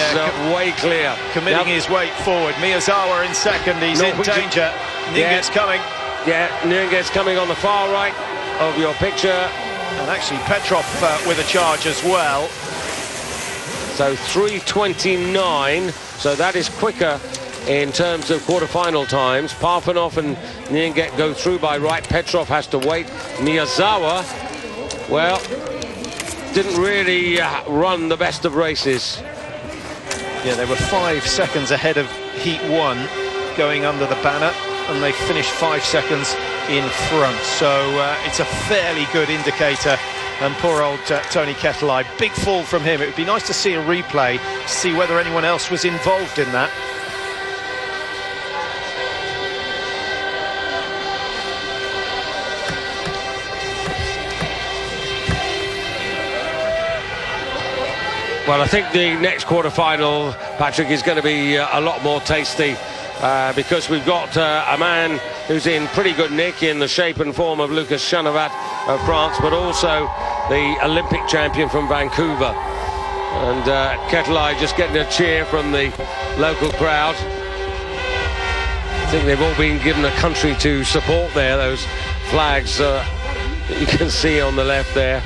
way clear. Committing his weight forward. Miyazawa in second. He's in danger. Nguyen's coming. Yeah, Nguyen's coming on the far right of your picture. And actually Petrov with a charge as well. So 3:29. So that is quicker in terms of quarter-final times. Parfanov and Nguyen go through by right. Petrov has to wait. Miyazawa, well, didn't really run the best of races. Yeah, they were 5 seconds ahead of Heat 1 going under the banner, and they finished 5 seconds in front. So it's a fairly good indicator. And poor old Toni Ketelai, big fall from him. It would be nice to see a replay, to see whether anyone else was involved in that. Well, I think the next quarter-final, Patrick, is going to be a lot more tasty because we've got a man who's in pretty good nick in the shape and form of Lucas Chanavat of France, but also the Olympic champion from Vancouver. And Ketelai just getting a cheer from the local crowd. I think they've all been given a country to support there, those flags that you can see on the left there.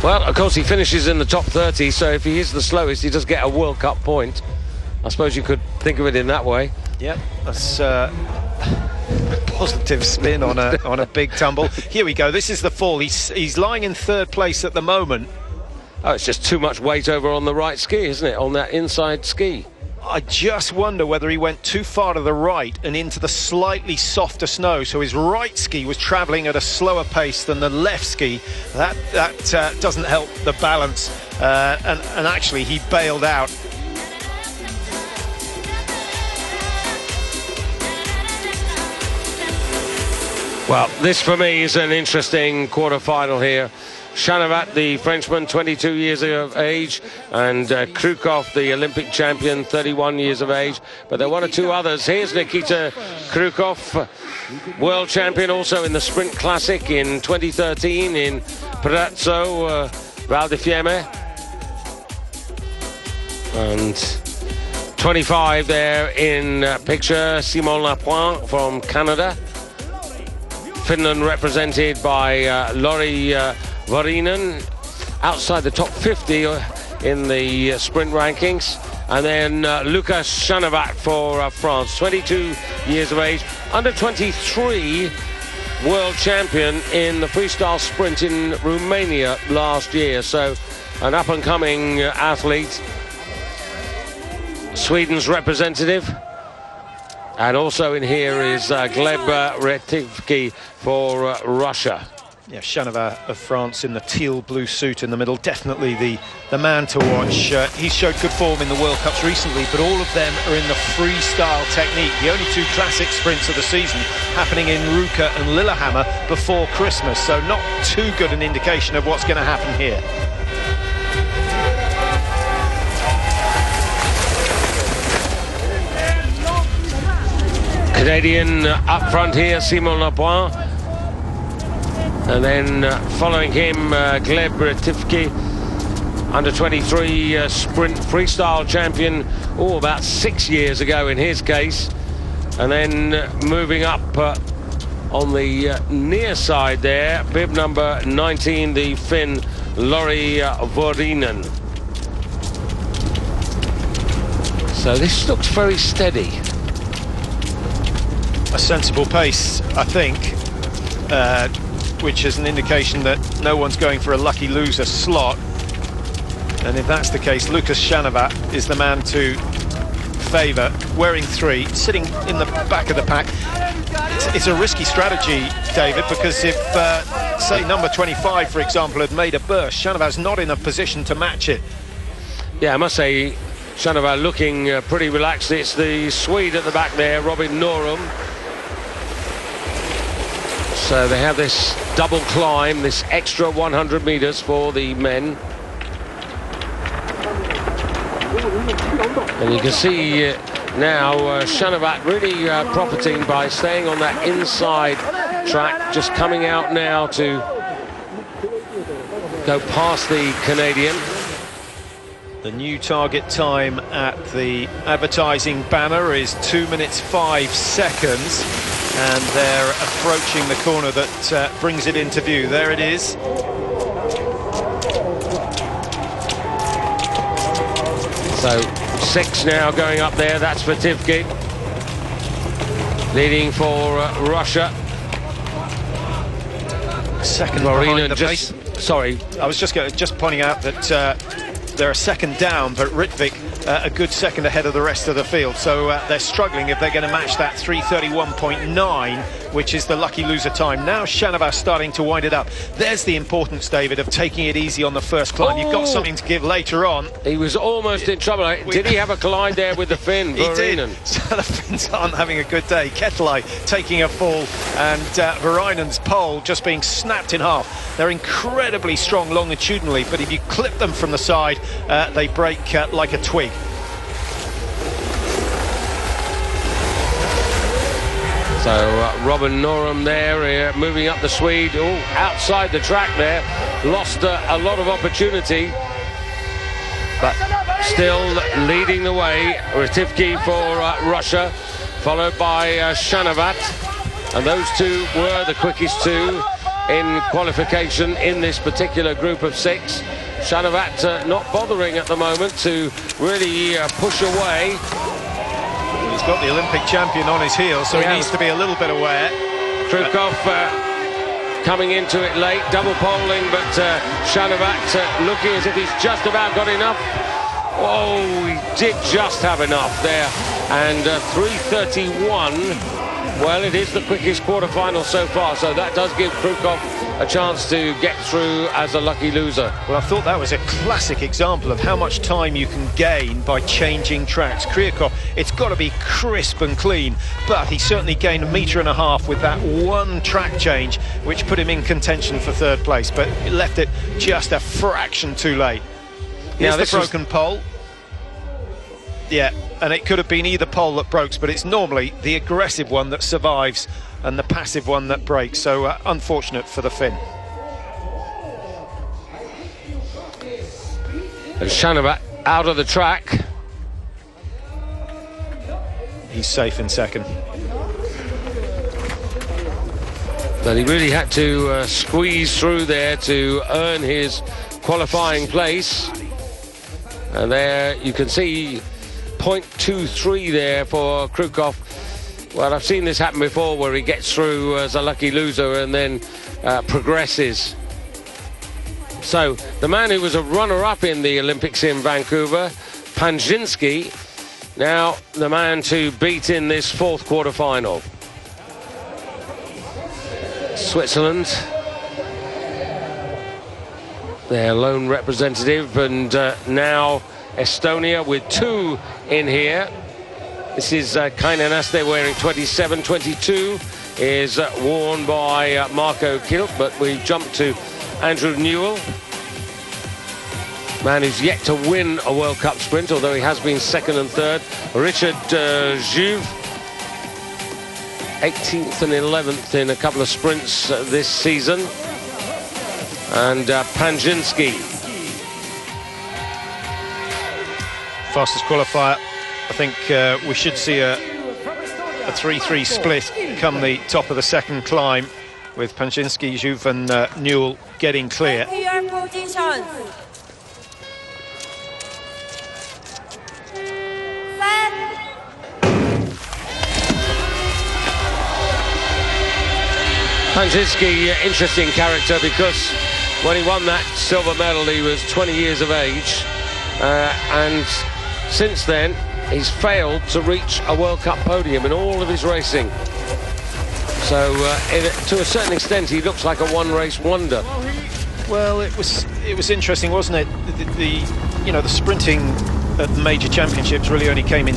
Well, of course, he finishes in the top 30, so if he is the slowest, he does get a World Cup point. I suppose you could think of it in that way. Yep, that's a positive spin on a big tumble. Here we go. This is the fall. He's lying in third place at the moment. Oh, it's just too much weight over on the right ski, isn't it? On that inside ski. I just wonder whether he went too far to the right and into the slightly softer snow, so his right ski was travelling at a slower pace than the left ski. That doesn't help the balance, and actually he bailed out. Well, this for me is an interesting quarter-final here. Chanavat, the Frenchman, 22 years of age, and Krukov, the Olympic champion, 31 years of age. But there are one or two others. Here's Nikita Krukov, world champion also in the Sprint Classic in 2013 in Palazzo Val di Fiemme. And 25 there in picture, Simon Lapointe from Canada. Finland represented by Lori Varinen, outside the top 50 in the sprint rankings. And then Lucas Chanavat for France, 22 years of age, under 23 world champion in the freestyle sprint in Romania last year. So an up-and-coming athlete, Sweden's representative. And also in here is Gleb Retivki for Russia. Yeah, Chanavat of France in the teal blue suit in the middle, definitely the man to watch. He's showed good form in the World Cups recently, but all of them are in the freestyle technique. The only two classic sprints of the season happening in Ruka and Lillehammer before Christmas, so not too good an indication of what's going to happen here. Canadian up front here, Simon Lapointe. And then following him, Gleb Retivki, under 23 sprint freestyle champion, about 6 years ago in his case. And then moving up on the near side there, bib number 19, the Finn Lori Vuorinen. So this looks very steady. A sensible pace, I think, which is an indication that no one's going for a lucky loser slot. And if that's the case, Lucas Chanavat is the man to favour, wearing 3, sitting in the back of the pack. It's a risky strategy, David, because if, say, number 25, for example, had made a burst, Chanavat's not in a position to match it. Yeah, I must say, Chanavat looking pretty relaxed. It's the Swede at the back there, Robin Norum. So they have this double climb, this extra 100 metres for the men. And you can see now Chanavat really profiting by staying on that inside track, just coming out now to go past the Canadian. The new target time at the advertising banner is 2 minutes 5 seconds, and they're approaching the corner that brings it into view. There it is. So 6 now going up there, that's for Tivki, leading for Russia. Second behind the pace. Sorry, I was just pointing out that they're a second down, but Ritvik a good second ahead of the rest of the field. So they're struggling if they're going to match that 3:31.9 which is the lucky loser time. Now Shanavas starting to wind it up. There's the importance, David, of taking it easy on the first climb. You've got something to give later on. He was almost in trouble. Did he have a collide there with the Finn? He did. So the Finns aren't having a good day. Ketelai taking a fall, and Varinen's pole just being snapped in half. They're incredibly strong longitudinally, but if you clip them from the side, they break like a twig. So Robin Norum there, moving up the Swede, outside the track there, lost a lot of opportunity, but still leading the way. Rativki for Russia, followed by Shanavat, and those two were the quickest two in qualification in this particular group of 6. Shanavat not bothering at the moment to really push away. He's got the Olympic champion on his heels, so he needs to be a little bit aware. Krukov coming into it late, double polling, but Shanavat looking as if he's just about got enough. Oh, he did just have enough there. And 3:31. Well, it is the quickest quarterfinal so far, so that does give Krukov a chance to get through as a lucky loser. Well, I thought that was a classic example of how much time you can gain by changing tracks. Kryakov, it's got to be crisp and clean, but he certainly gained 1.5 meters with that one track change, which put him in contention for 3rd place, but it left it just a fraction too late. Here's the broken pole. Yeah, and it could have been either pole that breaks, but it's normally the aggressive one that survives and the passive one that breaks, so unfortunate for the Finn. And Shanavat out of the track. He's safe in 2nd. But he really had to squeeze through there to earn his qualifying place. And there you can see 0.23 there for Krukov. Well, I've seen this happen before, where he gets through as a lucky loser and then progresses. So the man who was a runner-up in the Olympics in Vancouver, Panzinski, now the man to beat in this 4th quarter-final. Switzerland, their lone representative, and now Estonia with 2 in here. This is Kainanaste wearing 27. 22 is worn by Marco Kilt, but we jump to Andrew Newell, man who's yet to win a World Cup sprint, although he has been 2nd and 3rd. Richard Juve, 18th and 11th in a couple of sprints this season. And Panzinski, fastest qualifier. I think we should see a 3-3 split come the top of the 2nd climb, with Panzinski, Juve and Newell getting clear. Panzinski, interesting character, because when he won that silver medal he was 20 years of age, and since then he's failed to reach a World Cup podium in all of his racing. So to a certain extent he looks like a one-race wonder. Well, it was interesting, wasn't it? The sprinting at the major championships really only came in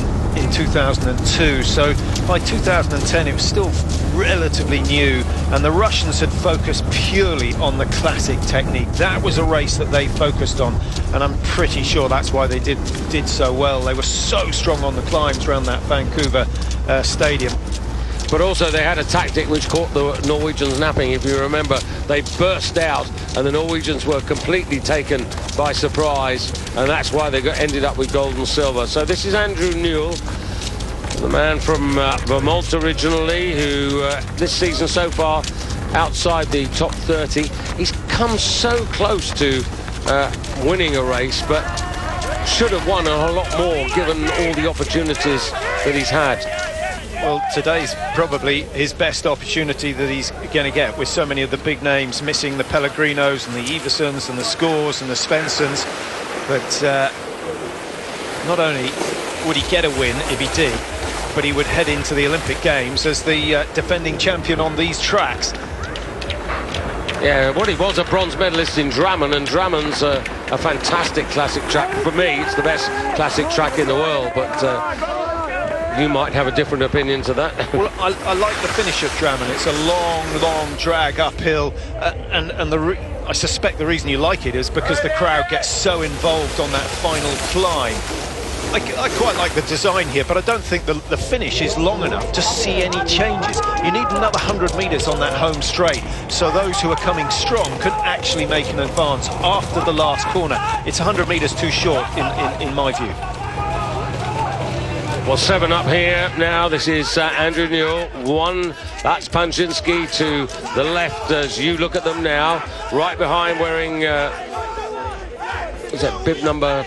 2002, so by 2010 it was still relatively new, and the Russians had focused purely on the classic technique. That was a race that they focused on, and I'm pretty sure that's why they did so well. They were so strong on the climbs around that Vancouver stadium. But also they had a tactic which caught the Norwegians napping. If you remember, they burst out and the Norwegians were completely taken by surprise, and that's why they ended up with gold and silver. So this is Andrew Newell, the man from Vermont originally, who this season so far outside the top 30. He's come so close to winning a race, but should have won a lot more given all the opportunities that he's had. Well, today's probably his best opportunity that he's going to get, with so many of the big names missing, the Pellegrinos and the Eversons and the Scores and the Svensons. But not only would he get a win if he did, but he would head into the Olympic Games as the defending champion on these tracks. Yeah, well, he was a bronze medalist in Drammen, and Drammen's a fantastic classic track. For me, it's the best classic track in the world, but you might have a different opinion to that. Well, I like the finish at Drammen. It's a long drag uphill, and I suspect the reason you like it is because the crowd gets so involved on that final climb. I quite like the design here, but I don't think the finish is long enough to see any changes. You need another 100 metres on that home straight, so those who are coming strong can actually make an advance after the last corner. It's 100 metres too short, in my view. Well, 7 up here now. This is Andrew Newell. 1, that's Panchinski to the left as you look at them now. Right behind, wearing, is that bib number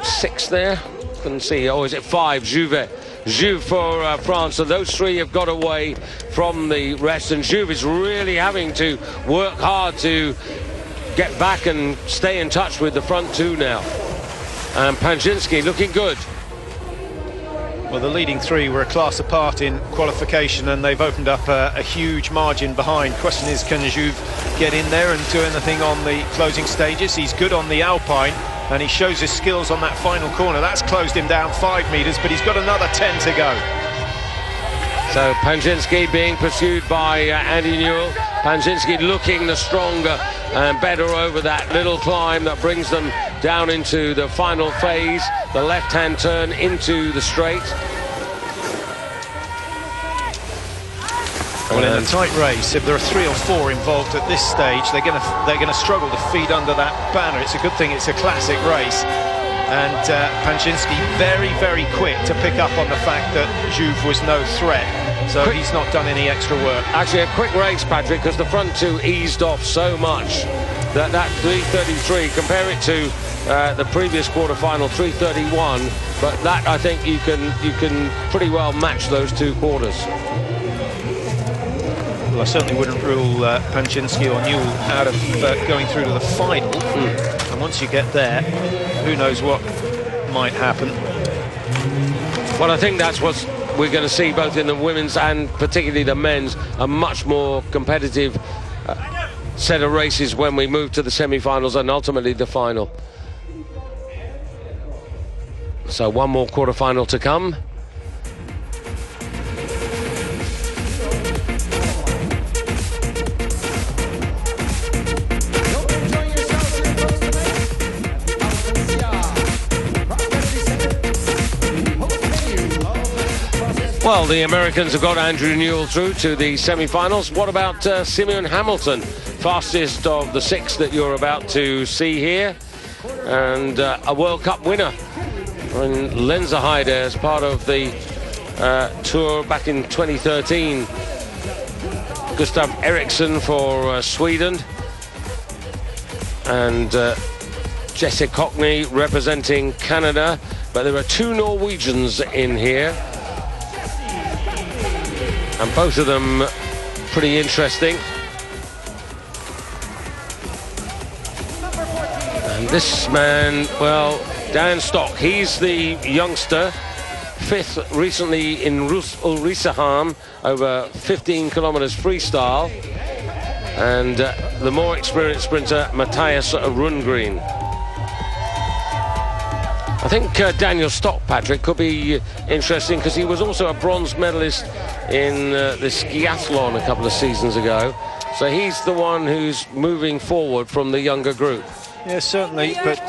6 there? Couldn't see. Oh, is it 5? Juve for France. So those 3 have got away from the rest, and Juve is really having to work hard to get back and stay in touch with the front 2 now. And Panchinski looking good. Well, the leading 3 were a class apart in qualification, and they've opened up a huge margin behind. Question is, can Juve get in there and do anything on the closing stages? He's good on the Alpine, and he shows his skills on that final corner. That's closed him down 5 metres, but he's got another 10 to go. So Panchinski being pursued by Andy Newell. Panchinski looking the stronger and better over that little climb that brings them down into the final phase, the left-hand turn into the straight. Well, in a tight race, if there are 3 or 4 involved at this stage, they're going to struggle to feed under that banner. It's a good thing it's a classic race, and Panchinski very quick to pick up on the fact that Juve was no threat, so he's not done any extra work. Actually, a quick race, Patrick, because the front 2 eased off so much that 3:33. Compare it to the previous quarter-final 3:31, but that I think you can pretty well match those 2 quarters. Well, I certainly wouldn't rule Panchinski or Newell out of going through to the final. And once you get there, who knows what might happen. Well, I think that's what we're going to see both in the women's and particularly the men's, a much more competitive set of races when we move to the semi-finals and ultimately the final. So 1 more quarter-final to come. Well, the Americans have got Andrew Newell through to the semi-finals. What about Simeon Hamilton, fastest of the 6 that you're about to see here, and a World Cup winner in Lenzerheide as part of the tour back in 2013. Gustav Eriksson for Sweden, and Jesse Cockney representing Canada, but there are 2 Norwegians in here. And both of them pretty interesting. And this man, well, Dan Stock, he's the youngster, 5th recently in Ulricehamn, over 15 kilometers freestyle. And the more experienced sprinter, Matthias Rundgren. I think Daniel Stock, Patrick, could be interesting because he was also a bronze medalist in the skiathlon a couple of seasons ago. So he's the one who's moving forward from the younger group. Yeah, certainly, but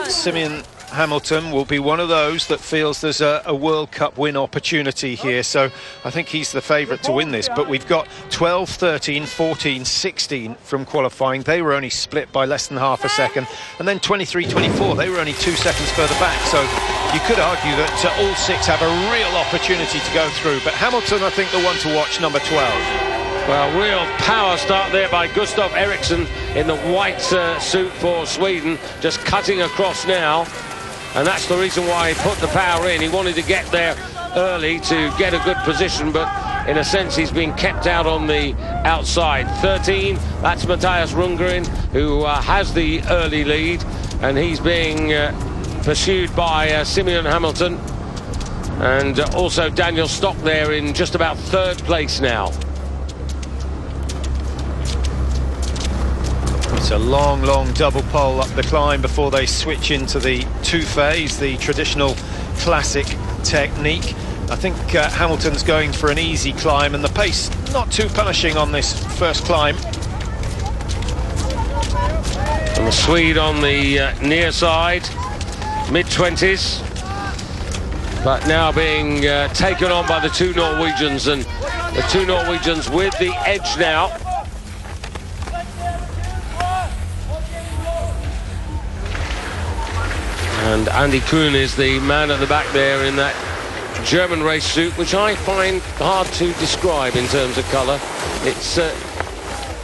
Simeon Hamilton will be one of those that feels there's a World Cup win opportunity here, so I think he's the favourite to win this. But we've got 12, 13, 14, 16 from qualifying. They were only split by less than half a second, and then 23, 24, they were only 2 seconds further back, so you could argue that all 6 have a real opportunity to go through. But Hamilton, I think, the one to watch, number 12. Well, real power start there by Gustav Eriksson in the white suit for Sweden, just cutting across now. And that's the reason why he put the power in. He wanted to get there early to get a good position, but in a sense he's been kept out on the outside. 13, that's Matthias Rundgren, who has the early lead, and he's being pursued by Simeon Hamilton. And also Daniel Stock there in just about third place now. It's a long, long double pole up the climb before they switch into the two-phase, the traditional classic technique. I think Hamilton's going for an easy climb, and the pace not too punishing on this first climb. And the Swede on the near side, mid-20s, but now being taken on by the two Norwegians, and the two Norwegians with the edge now. And Andy Kuhn is the man at the back there in that German race suit, which I find hard to describe in terms of colour. It's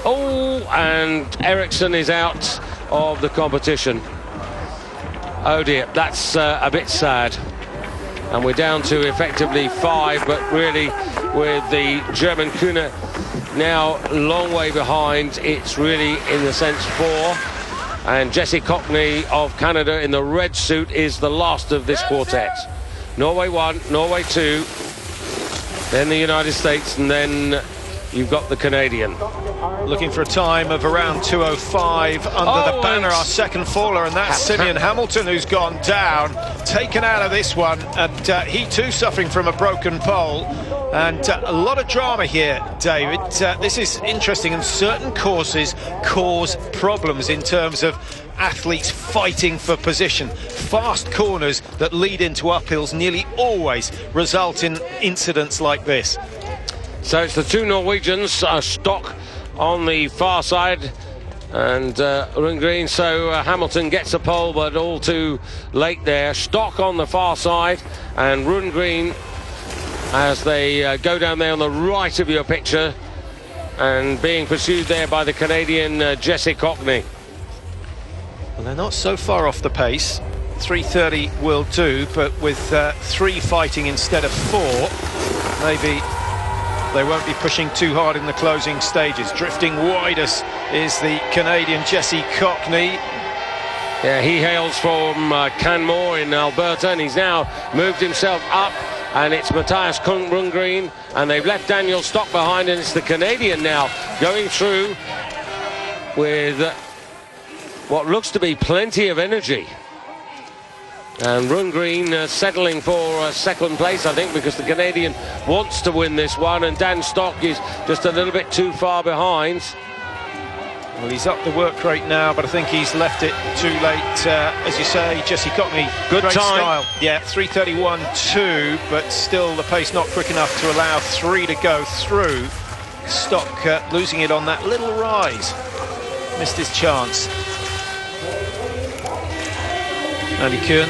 and Eriksson is out of the competition. Oh dear, that's a bit sad. And we're down to effectively 5, but really with the German Kuhn now long way behind, it's really in the sense 4. And Jessie Cockney of Canada in the red suit is the last of this quartet. Norway 1, Norway 2, then the United States, and then you've got the Canadian. Looking for a time of around 2:05 under the banner, our second faller, and that's Simeon Hamilton, who's gone down, taken out of this one, and he too suffering from a broken pole. And a lot of drama here, David. This is interesting, and certain courses cause problems in terms of athletes fighting for position. Fast corners that lead into uphills nearly always result in incidents like this. So it's the two Norwegians, Stock on the far side and Rundgren. So Hamilton gets a pole, but all too late there. Stock on the far side and Rundgren as they go down there on the right of your picture, and being pursued there by the Canadian Jessie Cockney. Well, they're not so far off the pace. 3:30 will do, but with 3 fighting instead of 4, maybe they won't be pushing too hard in the closing stages. Drifting widest is the Canadian Jessie Cockney. Yeah, he hails from Canmore in Alberta, and he's now moved himself up, and it's Matthias Rundgren, and they've left Daniel Stock behind, and it's the Canadian now going through with what looks to be plenty of energy. And Rundgren settling for second place, I think, because the Canadian wants to win this one, and Dan Stock is just a little bit too far behind. Well, he's up the work rate now, but I think he's left it too late. As you say, Jessie Cockney, good great time. Style. Yeah, 3:31.2, but still the pace not quick enough to allow 3 to go through. Stock losing it on that little rise. Missed his chance. Andy Kuhn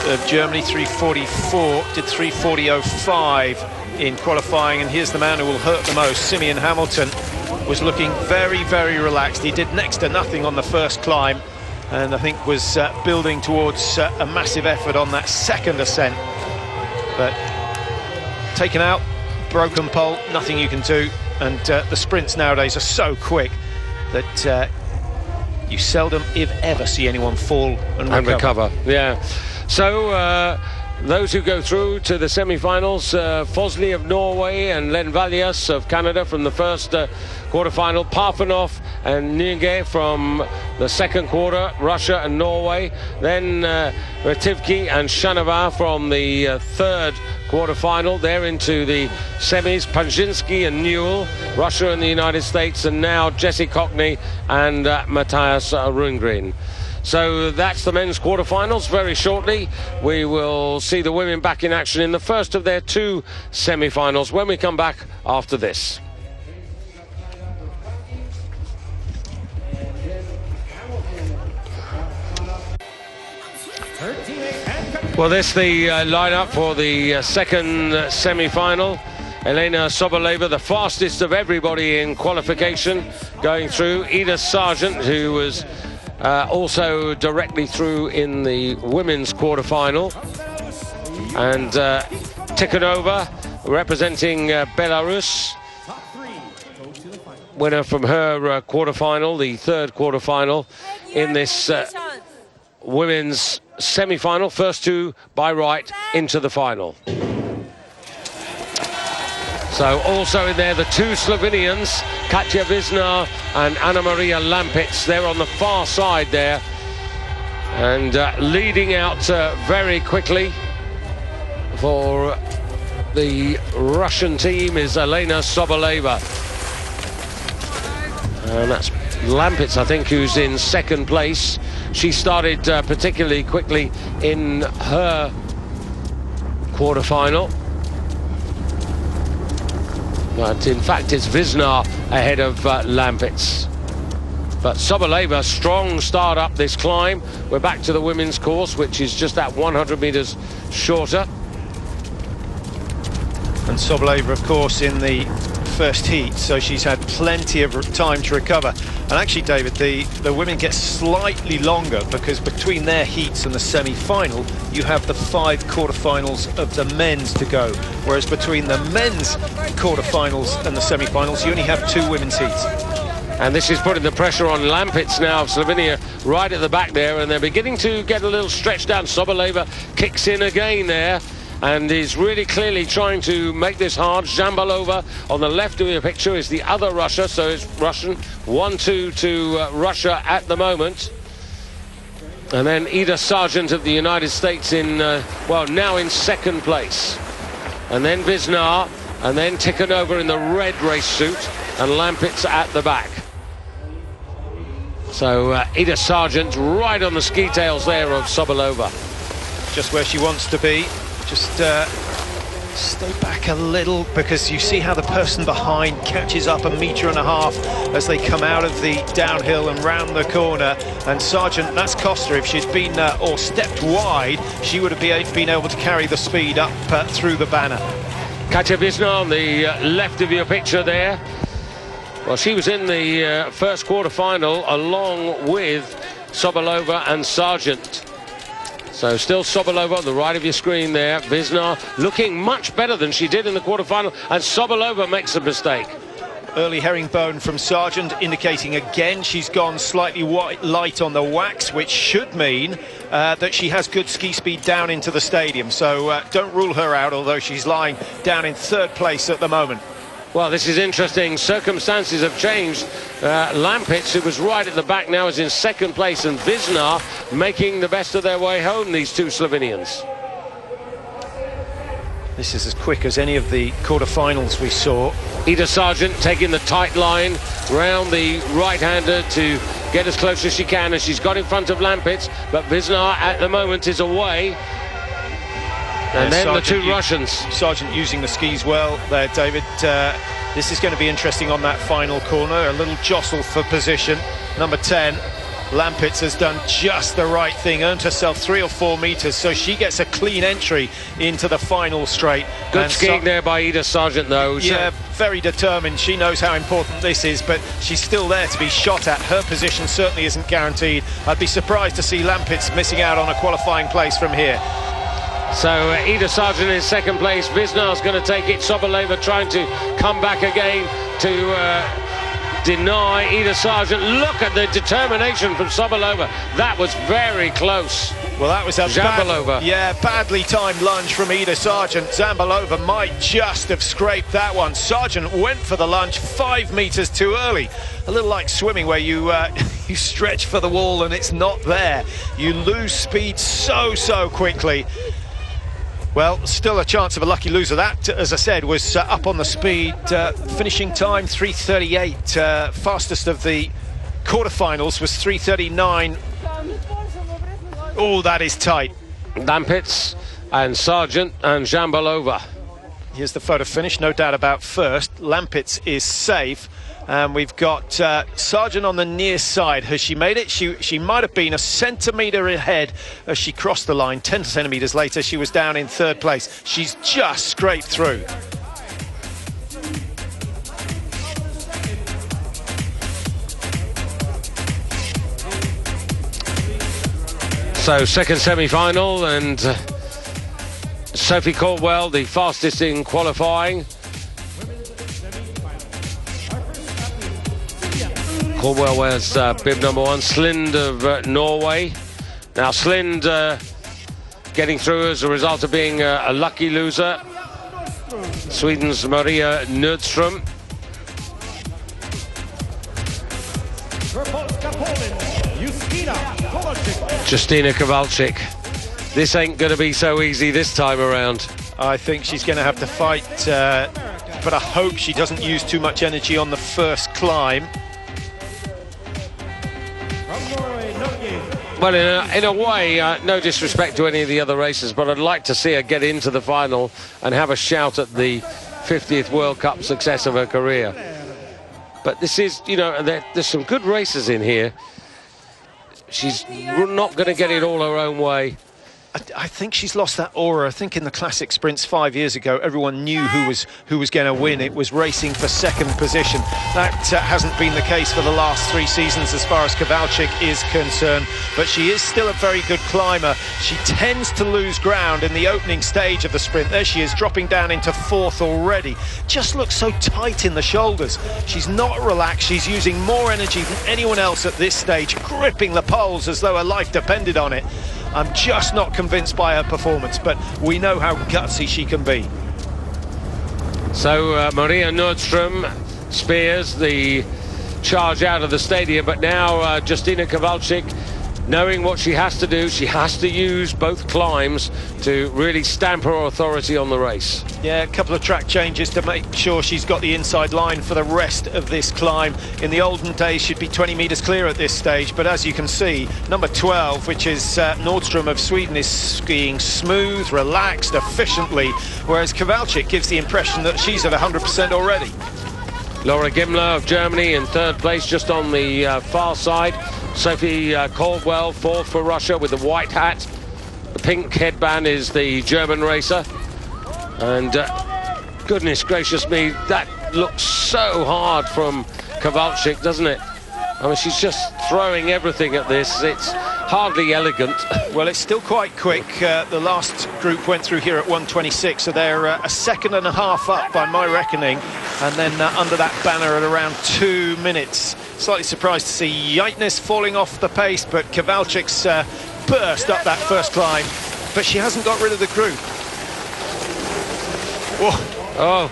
of Germany, 3:44, did 3:40.05 in qualifying, and here's the man who will hurt the most. Simeon Hamilton was looking very, very relaxed. He did next to nothing on the first climb, and I think was building towards a massive effort on that second ascent. But taken out, broken pole, nothing you can do. And the sprints nowadays are so quick that you seldom, if ever, see anyone fall and recover. Yeah. So those who go through to the semi-finals, Fosley of Norway and Len Vallias of Canada from the first quarter-final, Parfenov and Nyenge from the second quarter, Russia and Norway, then Rativki and Shanava from the third quarter-final. They're into the semis, Panzinski and Newell, Russia and the United States, and now Jessie Cockney and Matthias Rundgren. So that's the men's quarterfinals. Very shortly we will see the women back in action in the first of their 2 semi-finals when we come back after this. Well, this is the lineup for the second semi-final. Elena Soboleva, the fastest of everybody in qualification, going through. Edith Sargent, who was also directly through in the women's quarter-final. And Tikhonova, representing Belarus, winner from her quarter-final, the third quarter-final in this women's semi-final. First 2 by right into the final. So also in there, the two Slovenians, Katja Visnar and Anna Maria Lampitz. They're on the far side there. And leading out very quickly for the Russian team is Elena Soboleva. And that's Lampitz, I think, who's in second place. She started particularly quickly in her quarter-final. But in fact, it's Visnar ahead of Lampitz. But Soboleva, strong start up this climb. We're back to the women's course, which is just that 100 metres shorter. And Soboleva, of course, in the first heat, so she's had plenty of time to recover. And actually, David, the women get slightly longer because between their heats and the semi-final, you have the 5 quarter-finals of the men's to go. Whereas between the men's quarter-finals and the semi-finals, you only have 2 women's heats. And this is putting the pressure on Lampitz now of Slovenia right at the back there, and they're beginning to get a little stretched down. Soboleva kicks in again there and is really clearly trying to make this hard. Zambalova on the left of your picture is the other Russia, so it's Russian 1-2 to Russia at the moment. And then Ida Sargent of the United States in, well, now in second place. And then Visnar, and then Tikhonova in the red race suit, and Lampitz at the back. So Ida Sargent right on the ski tails there of Sobolova. Just where she wants to be. Just stay back a little, because you see how the person behind catches up 1.5 meters as they come out of the downhill and round the corner. And Sargent, that's cost her. If she'd been or stepped wide, she would have been able to carry the speed up through the banner. Katja Visnar on the left of your picture there. Well, she was in the first quarter-final along with Sobolova and Sargent. So still Sobolova on the right of your screen there. Visnar looking much better than she did in the quarter-final, and Sobolova makes a mistake. Early herringbone from Sargent, indicating again she's gone slightly light on the wax, which should mean that she has good ski speed down into the stadium. So don't rule her out, although she's lying down in third place at the moment. Well, this is interesting. Circumstances have changed. Lampitz, who was right at the back, now is in second place, and Visnar making the best of their way home, these two Slovenians. This is as quick as any of the quarter-finals we saw. Ida Sargent taking the tight line round the right-hander to get as close as she can, and she's got in front of Lampitz, but Visnar at the moment is away. And then Sargent, the two Russians. Sargent using the skis well there, David. This is going to be interesting on that final corner. A little jostle for position. Number 10, Lampitz has done just the right thing, earned herself 3 or 4 meters, so she gets a clean entry into the final straight. Good skiing there by Ida Sargent, though. Yeah, very determined. She knows how important this is, but she's still there to be shot at. Her position certainly isn't guaranteed. I'd be surprised to see Lampitz missing out on a qualifying place from here. So Ida Sargent in second place. Visnar's going to take it. Soboleva trying to come back again to deny Ida Sargent. Look at the determination from Soboleva. That was very close. Well, that was a Zambalova. Badly timed lunge from Ida Sargent. Zambalova might just have scraped that one. Sargent went for the lunge 5 meters too early. A little like swimming, where you you stretch for the wall and it's not there. You lose speed so quickly. Well, still a chance of a lucky loser. That, as I said, was up on the speed. Finishing time 3:38. Fastest of the quarterfinals was 3:39. Oh, that is tight. Lampitz and Sargent and Zambalova. Here's the photo finish, no doubt about first. Lampitz is safe. And we've got Sargent on the near side. Has she made it? She might have been a centimetre ahead as she crossed the line. 10 centimetres later, she was down in third place. She's just scraped through. So second semi-final, and Sophie Caldwell, the fastest in qualifying. Caldwell wears bib number 1, Slind of Norway. Now Slind getting through as a result of being a lucky loser. Sweden's Maria Nordström. Justina Kowalczyk. This ain't going to be so easy this time around. I think she's going to have to fight, but I hope she doesn't use too much energy on the first climb. Well, in a way, no disrespect to any of the other racers, but I'd like to see her get into the final and have a shout at the 50th World Cup success of her career. But this is, you know, there's some good racers in here. She's not going to get it all her own way. I think she's lost that aura. I think in the classic sprints 5 years ago, everyone knew who was going to win. It was racing for second position. That hasn't been the case for the last 3 seasons as far as Kowalczyk is concerned, but she is still a very good climber. She tends to lose ground in the opening stage of the sprint. There she is, dropping down into 4th already. Just looks so tight in the shoulders. She's not relaxed. She's using more energy than anyone else at this stage, gripping the poles as though her life depended on it. I'm just not convinced by her performance, but we know how gutsy she can be. So Maria Nordström spears the charge out of the stadium, but now Justina Kowalczyk, knowing what she has to do, she has to use both climbs to really stamp her authority on the race. Yeah, a couple of track changes to make sure she's got the inside line for the rest of this climb. In the olden days, she'd be 20 metres clear at this stage, but as you can see, number 12, which is Nordström of Sweden, is skiing smooth, relaxed, efficiently, whereas Kowalczyk gives the impression that she's at 100% already. Laura Gimler of Germany in 3rd place, just on the far side. Sophie Caldwell, 4th for Russia with the white hat. The pink headband is the German racer. And goodness gracious me, that looks so hard from Kowalczyk, doesn't it? I mean, she's just throwing everything at this. It's hardly elegant. Well, it's still quite quick. The last group went through here at 1:26, so they're a second and a half up by my reckoning. And then under that banner at around 2 minutes. Slightly surprised to see Yaitnes falling off the pace, but Kowalczyk's burst up that first climb. But she hasn't got rid of the group. Whoa. Oh.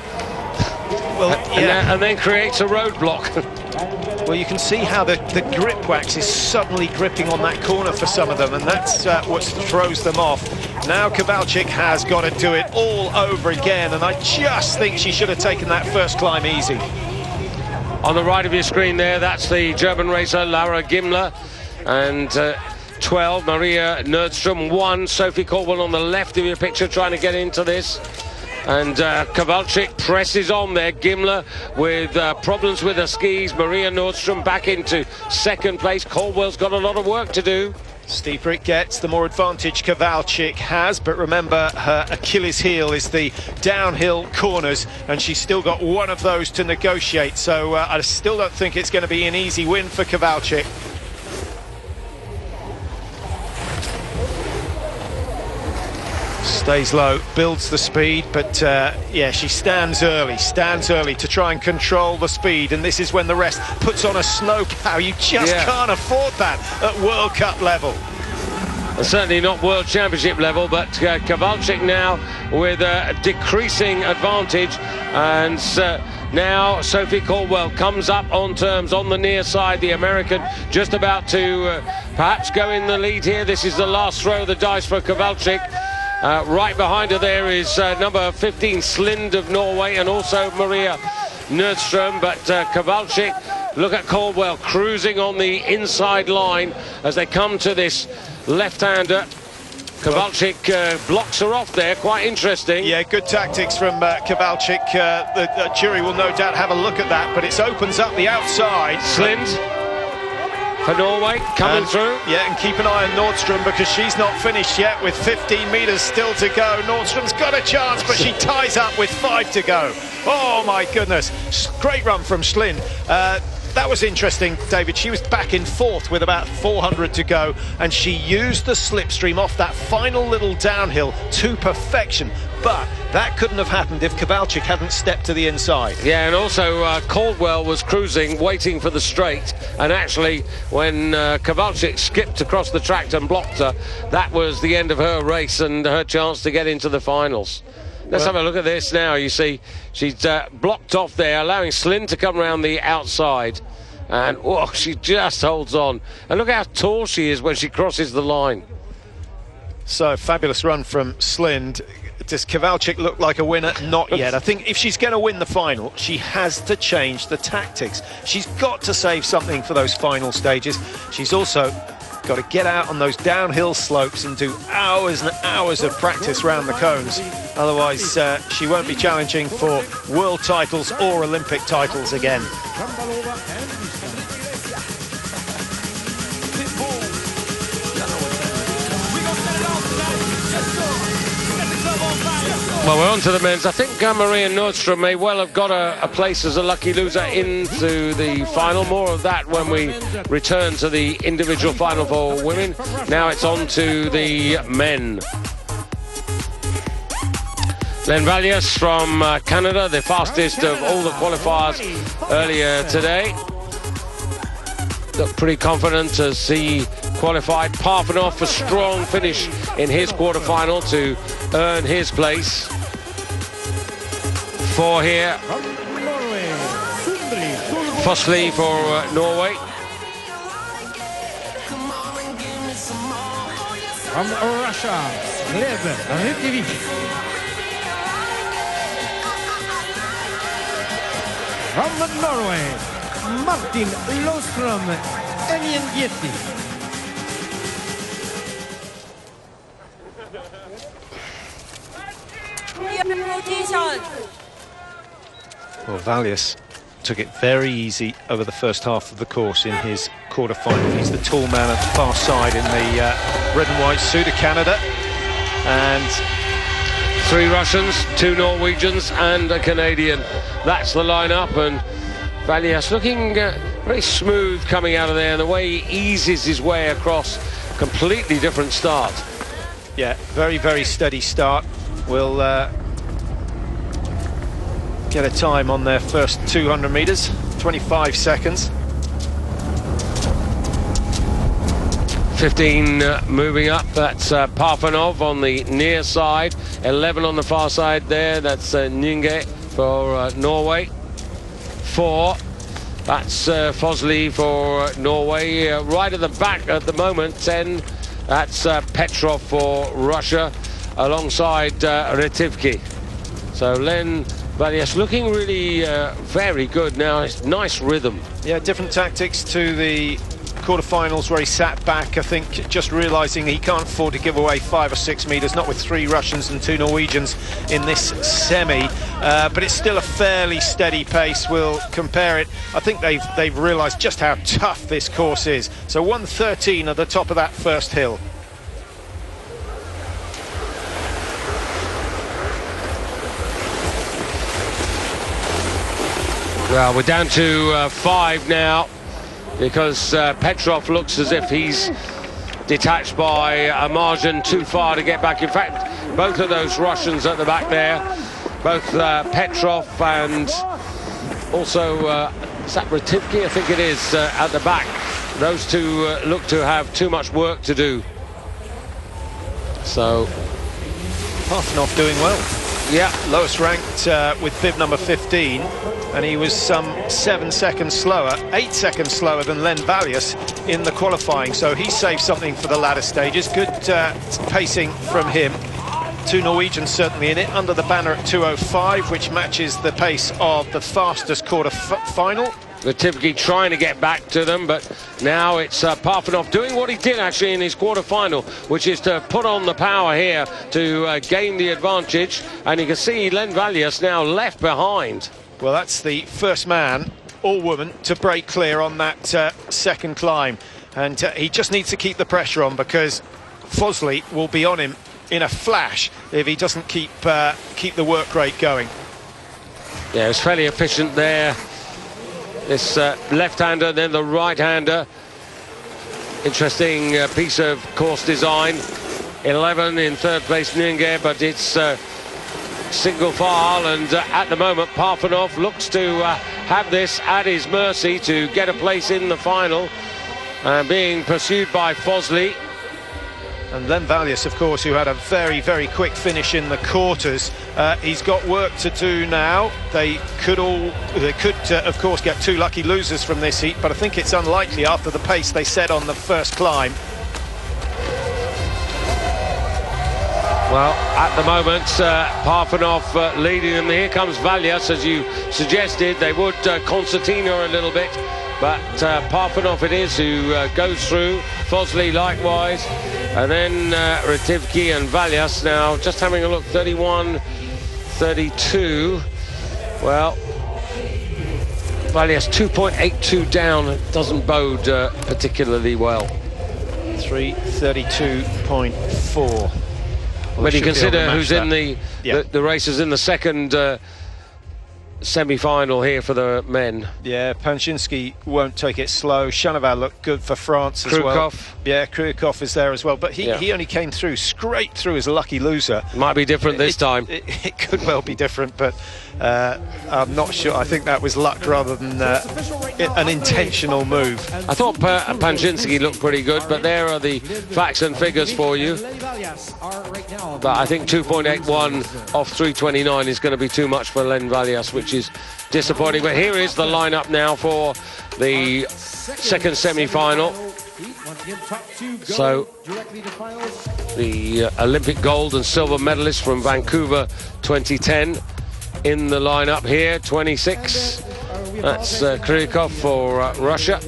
Well, yeah. And then creates a roadblock. Well, you can see how the grip wax is suddenly gripping on that corner for some of them, and that's what throws them off. Now Kowalczyk has got to do it all over again, and I just think she should have taken that first climb easy. On the right of your screen there, that's the German racer Laura Gimler, and 12, Maria Nordström, 1, Sophie Caldwell on the left of your picture trying to get into this. And Kowalczyk presses on there. Gimler with problems with her skis. Maria Nordström back into 2nd place. Caldwell's got a lot of work to do. Steeper it gets, the more advantage Kowalczyk has, but remember, her Achilles heel is the downhill corners, and she's still got one of those to negotiate, so I still don't think it's going to be an easy win for Kowalczyk. Stays low, builds the speed, but yeah, she stands early to try and control the speed, and this is when the rest puts on a snowplow. You just can't afford that at World Cup level. Certainly not World Championship level, but Kowalczyk now with a decreasing advantage, and now Sophie Caldwell comes up on terms on the near side. The American just about to perhaps go in the lead here. This is the last throw of the dice for Kowalczyk. Right behind her there is number 15 Slind of Norway, and also Maria Nordström, but Kowalczyk, look at Caldwell cruising on the inside line as they come to this left-hander. Kowalczyk blocks her off there, quite interesting. Yeah, good tactics from Kowalczyk. The jury will no doubt have a look at that, but it opens up the outside. Slind for Norway, coming through. Yeah, and keep an eye on Nordström, because she's not finished yet with 15 metres still to go. Nordström's got a chance, but she ties up with 5 to go. Oh, my goodness. Great run from Slind. That was interesting, David. She was back in 4th with about 400 to go, and she used the slipstream off that final little downhill to perfection. But that couldn't have happened if Kowalczyk hadn't stepped to the inside. Yeah, and also Caldwell was cruising, waiting for the straight, and actually when Kowalczyk skipped across the track and blocked her, that was the end of her race and her chance to get into the finals. Let's have a look at this now. You see, she's blocked off there, allowing Slynn to come around the outside. And she just holds on. And look how tall she is when she crosses the line. So, fabulous run from Slind. Does Kowalczyk look like a winner? Not yet. I think if she's going to win the final, she has to change the tactics. She's got to save something for those final stages. She's also got to get out on those downhill slopes and do hours and hours of practice round the cones. Otherwise, she won't be challenging for world titles or Olympic titles again. Well, we're on to the men's. I think Maria Nordstrom may well have got a place as a lucky loser into the final. More of that when we return to the individual final for women. Now it's on to the men. Len Valius from Canada, the fastest of all the qualifiers earlier today. Looked pretty confident as he qualified. Parfenov, a strong finish in his quarter-final to earn his place. 4 here. Fossli for Norway. From Russia, Lev Ritvik. From Norway, Martin Lostrom Enjengieti. Well, Valius took it very easy over the first half of the course in his quarter-final. He's the tall man at the far side in the red and white suit of Canada. And 3 Russians, 2 Norwegians and a Canadian. That's the lineup, and Valius looking very smooth coming out of there, and the way he eases his way across, completely different start. yeah, very, very steady start. We'll get a time on their first 200 metres, 25 seconds. 15 moving up, that's Parfenov on the near side, 11 on the far side there, that's Nyinge for Norway. 4, that's Fossli for Norway. Right at the back at the moment, 10, that's Petrov for Russia, alongside Retivki. So Len Valius looking really very good now. It's nice rhythm. Yeah, different tactics to the quarterfinals where he sat back, I think, just realising he can't afford to give away 5 or 6 metres, not with 3 Russians and 2 Norwegians in this semi, but it's still a fairly steady pace. We'll compare it. I think they've realised just how tough this course is. So 1:13 at the top of that first hill. Well, we're down to 5 now, because Petrov looks as if he's detached by a margin too far to get back. In fact, both of those Russians at the back there, both Petrov and also Retivki, I think it is, at the back. Those two look to have too much work to do. So Parfenov doing well. Yeah, lowest ranked with bib number 15, and he was some 7 seconds slower, 8 seconds slower than Len Valius in the qualifying, so he saved something for the latter stages. Good pacing from him. 2 Norwegians certainly in it, under the banner at 2:05, which matches the pace of the fastest quarter-final. Retivki trying to get back to them, but now it's Parfenov doing what he did actually in his quarter-final, which is to put on the power here to gain the advantage, and you can see Len Valius now left behind. Well, that's the first man or woman to break clear on that second climb, and he just needs to keep the pressure on, because Fossli will be on him in a flash if he doesn't keep the work rate going. Yeah, it's fairly efficient there. This left-hander, then the right-hander. Interesting piece of course design. 11 in third place, Nyinge, but it's single file, and at the moment Parfenov looks to have this at his mercy to get a place in the final, being pursued by Fossli. And Len Valius, of course, who had a very, very quick finish in the quarters. He's got work to do now. They could, of course, get 2 lucky losers from this heat, but I think it's unlikely after the pace they set on the first climb. Well, at the moment, Parfanov leading them. Here comes Valias, as you suggested. They would concertina a little bit, but Parfanov it is who goes through. Fosley likewise, and then Rativki and Valias now just having a look. 31, 32. Well, Valias 2.82 down. It doesn't bode particularly well. 3:32.4. When you consider who's in the races in the second semi-final here for the men. Yeah, Panchinski won't take it slow. Shanaval looked good for France as well. Yeah, Krukov is there as well, but he only came through, scraped through as a lucky loser. Might be different this time. It could well be different, but I'm not sure. I think that was luck rather than an intentional move. I thought Panchinski looked pretty good, but there are the facts and figures for you. But I think 2.81 off 329 is going to be too much for Len Valias, which is disappointing. But here is the lineup now for the second semi-final. So the Olympic gold and silver medalist from Vancouver 2010 in the lineup here. 26, that's Krikov for Russia.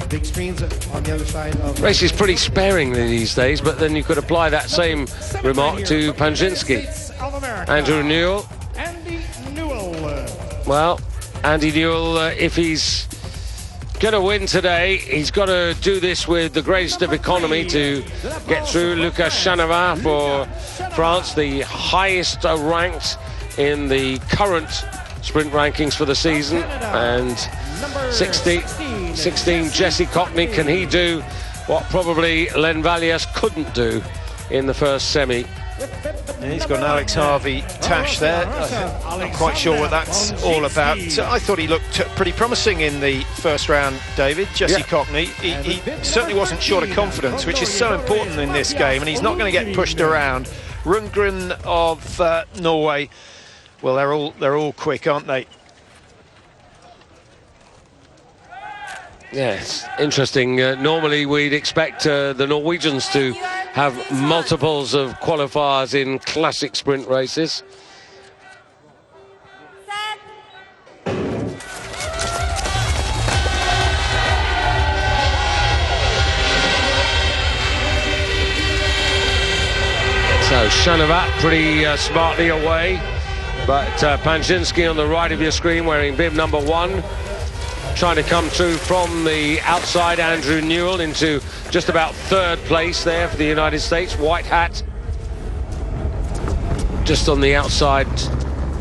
Big screens on the other side of Race is pretty sparingly these days, but then you could apply that same remark to Panchinski. Andrew Newell. Well, Andy Newell, if he's going to win today, he's got to do this with the greatest of economy to get through. Lucas Chanavin for France, the highest ranked in the current sprint rankings for the season, and 16 Jesse Cockney. Can he do what probably Len Valias couldn't do in the first semi? And he's got an Alex Harvey Tash there. I'm not quite sure what that's all about. I thought he looked pretty promising in the first round, David. Jesse Cockney, he certainly wasn't short of confidence, which is so important in this game, and he's not going to get pushed around. Rundgren of Norway, well, they're all quick, aren't they? Yes, interesting. Normally we'd expect the Norwegians to have multiples of qualifiers in classic sprint races. So Chanavin pretty smartly away, but Panchinski on the right of your screen wearing bib number 1. Trying to come through from the outside, Andrew Newell into just about 3rd place there for the United States. White hat. Just on the outside,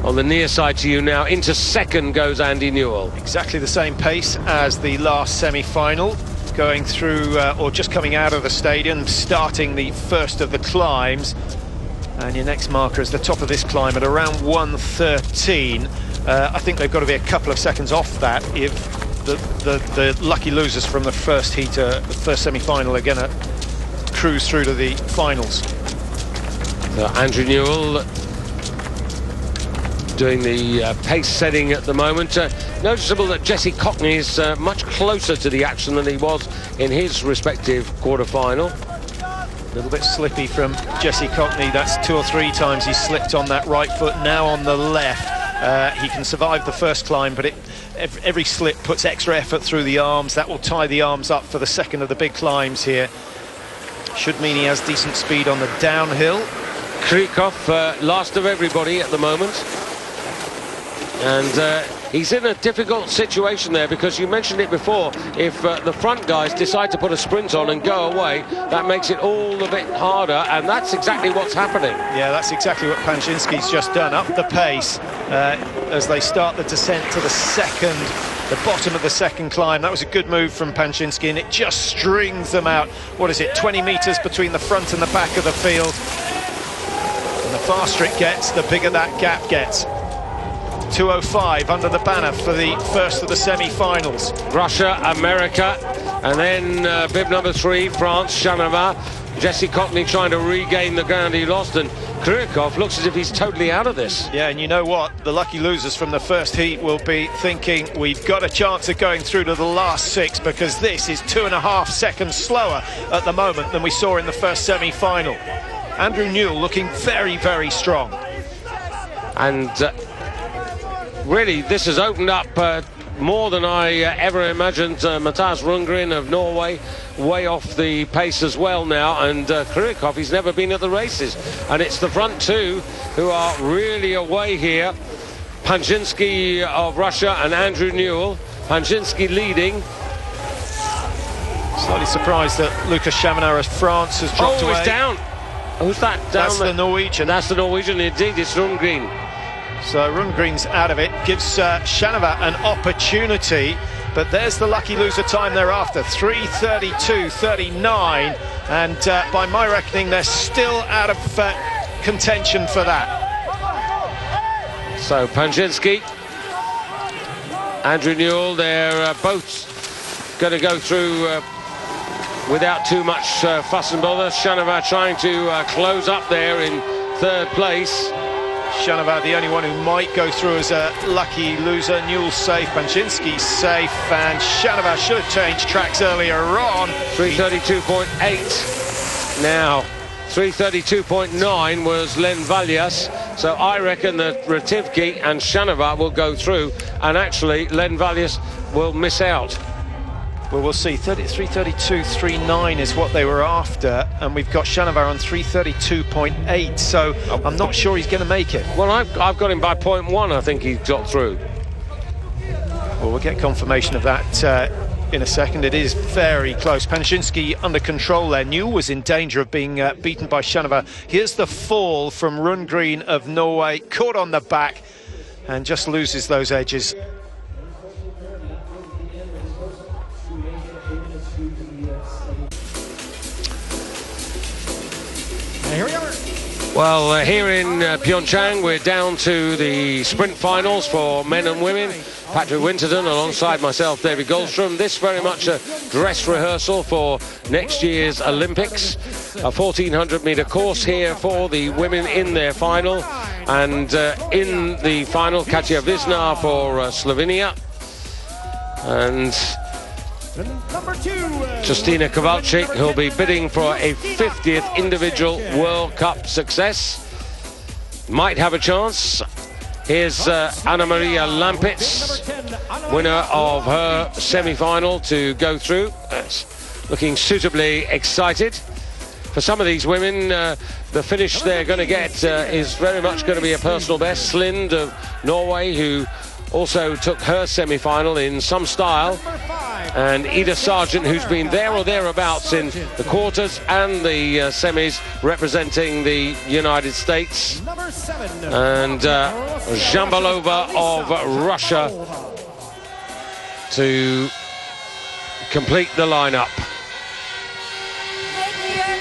on the near side to you now. Into 2nd goes Andy Newell. Exactly the same pace as the last semi-final. Going through, or just coming out of the stadium, starting the first of the climbs. And your next marker is the top of this climb at around 1:13. I think they've got to be a couple of seconds off that if the lucky losers from the first heat, the first semi-final, are going to cruise through to the finals. Andrew Newell doing the pace setting at the moment. Noticeable that Jesse Cockney is much closer to the action than he was in his respective quarter-final. A little bit slippy from Jesse Cockney. That's 2 or 3 times he's slipped on that right foot, now on the left. He can survive the first climb, but every slip puts extra effort through the arms. That will tie the arms up for the second of the big climbs here. Should mean he has decent speed on the downhill. Krikov, last of everybody at the moment. And he's in a difficult situation there, because you mentioned it before, if the front guys decide to put a sprint on and go away, that makes it all a bit harder, and that's exactly what's happening. Yeah, that's exactly what Panchinski's just done, up the pace as they start the descent to the bottom of the second climb. That was a good move from Panchinski, and it just strings them out. What is it, 20 metres between the front and the back of the field? And the faster it gets, the bigger that gap gets. 2:05 under the banner for the first of the semi-finals. Russia, America, and then bib number 3, France, Shanava. Jesse Cockney trying to regain the ground he lost, and Kryukov looks as if he's totally out of this. Yeah, and you know what? The lucky losers from the first heat will be thinking we've got a chance of going through to the last 6, because this is 2.5 seconds slower at the moment than we saw in the first semi-final. Andrew Newell looking very, very strong. And really, this has opened up more than I ever imagined. Mathias Rundgren of Norway way off the pace as well now, and Kryukov, he's never been at the races, and it's the front two who are really away here. Panshinsky of Russia and Andrew Newell. Panshinsky leading. Slightly surprised that Lucas Chaminade of France has dropped away. Oh, he's down. Who's that down That's there? the Norwegian. That's the Norwegian, indeed. It's Rundgren. So Rundgren's out of it, gives Chaminade an opportunity, but there's the lucky loser time thereafter, 3:32.39, and by my reckoning they're still out of contention for that. So Panshinsky, Andrew Newell, they're both going to go through without too much fuss and bother. Chaminade trying to close up there in 3rd place. Chaminade, the only one who might go through as a lucky loser. Newell's safe, Panshinsky's safe, and Chaminade should have changed tracks earlier on. 3:32.8 now. 3:32.9 was Len Valias. So I reckon that Rativki and Chaminade will go through, and actually Len Valias will miss out. Well, we'll see. 3:32.39 is what they were after, and we've got Chaminade on 3:32.8, so I'm not sure he's going to make it. Well, I've got him by 0.1. I think he got through. Well, we'll get confirmation of that in a second. It is very close. Panshinsky under control there. Newell was in danger of being beaten by Chaminade. Here's the fall from Rundgren of Norway, caught on the back, and just loses those edges. Here we are. Well, here in Pyeongchang, we're down to the sprint finals for men and women. Patrick Winterton alongside myself, David Goldstrom. This very much a dress rehearsal for next year's Olympics. A 1400-metre course here for the women in their final. And in the final, Katja Visnar for Slovenia. And Number 2. Justina Kowalczyk, who'll be bidding for a 50th individual World Cup success. Might have a chance. Here's Anna Maria Lampitz, winner of her semi-final, to go through. Looking suitably excited. For some of these women, the finish they're going to get is very much going to be a personal best. Slind of Norway, who also took her semi-final in some style, and Ida Sargent, who's been there or thereabouts in the quarters and the semis, representing the United States, and Zhambalova of Russia to complete the lineup.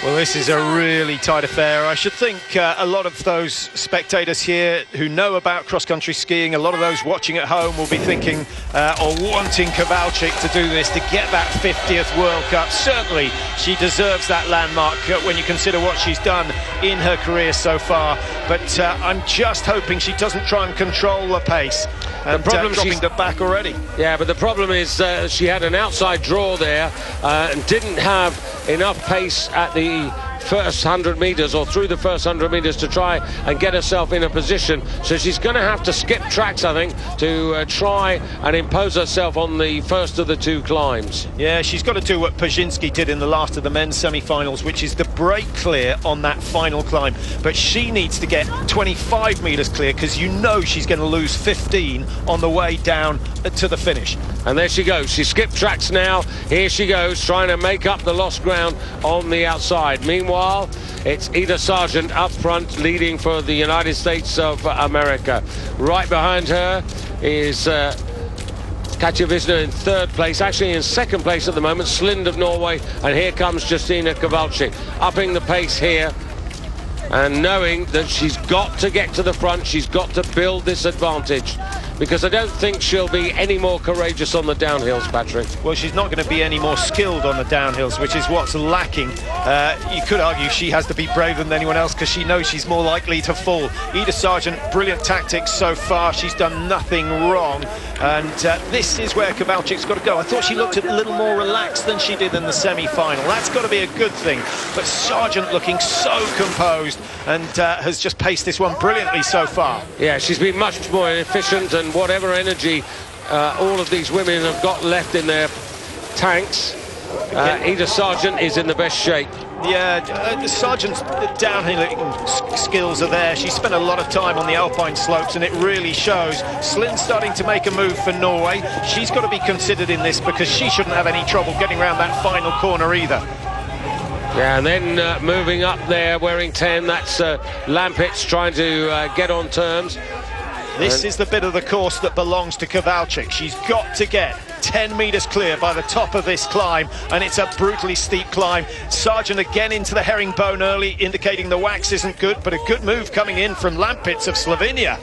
Well, this is a really tight affair. I should think a lot of those spectators here who know about cross-country skiing, a lot of those watching at home will be thinking or wanting Kowalczyk to do this, to get that 50th World Cup. Certainly, she deserves that landmark when you consider what she's done in her career so far. But I'm just hoping she doesn't try and control the pace. And dropping the back already. Yeah, but the problem is she had an outside draw there and didn't have enough pace at the first 100 metres or through the first 100 metres to try and get herself in a position. So she's going to have to skip tracks, I think, to try and impose herself on the first of the 2 climbs. Yeah, she's got to do what Pazinski did in the last of the men's semi-finals, which is the break clear on that final climb. But she needs to get 25 metres clear, because you know she's going to lose 15 on the way down to the finish. And there she goes. She skipped tracks now. Here she goes, trying to make up the lost ground on the outside. Meanwhile, it's Ida Sargent up front, leading for the United States of America. Right behind her is Katja Visnar in 3rd place, actually in 2nd place at the moment, Slind of Norway, and here comes Justina Kowalczyk, upping the pace here, and knowing that she's got to get to the front, she's got to build this advantage. because I don't think she'll be any more courageous on the downhills, Patrick. Well, she's not going to be any more skilled on the downhills, which is what's lacking. You could argue she has to be braver than anyone else because she knows she's more likely to fall. Ida Sargent, brilliant tactics so far. She's done nothing wrong. And this is where Kowalczyk's got to go. I thought she looked a little more relaxed than she did in the semi-final. That's got to be a good thing. But Sargent looking so composed and has just paced this one brilliantly so far. Yeah, she's been much more efficient, and whatever energy all of these women have got left in their tanks, Ida Sargent is in the best shape. Yeah, Sargent's downhill skills are there. She spent a lot of time on the alpine slopes and it really shows. Slynn's starting to make a move for Norway. She's got to be considered in this because she shouldn't have any trouble getting around that final corner either. Yeah, and then moving up there, wearing 10, that's Lampitz trying to get on terms. This is the bit of the course that belongs to Kowalczyk. She's got to get 10 metres clear by the top of this climb, and it's a brutally steep climb. Sargent again into the herringbone early, indicating the wax isn't good, but a good move coming in from Lampitz of Slovenia.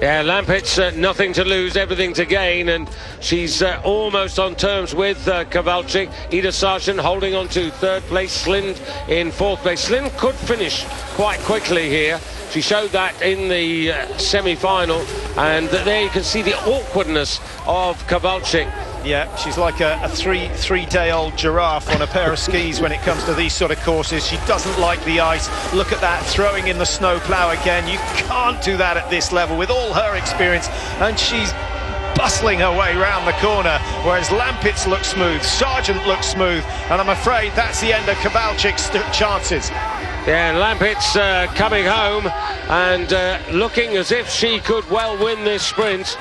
Yeah, Lampitz, nothing to lose, everything to gain, and she's almost on terms with Kowalczyk. Ida Sargent holding on to third place, Slynd in fourth place. Slynd could finish quite quickly here. She showed that in the semi-final, and there you can see the awkwardness of Kowalczyk. Yeah, she's like a three-day-old giraffe on a pair of skis when it comes to these sort of courses. She doesn't like the ice. Look at that, throwing in the snow plough again. You can't do that at this level with all her experience, and she's bustling her way round the corner, whereas Lampitz looks smooth, Sargent looks smooth, and I'm afraid that's the end of Kowalczyk's chances. Yeah, Lampitz coming home and looking as if she could well win this sprint.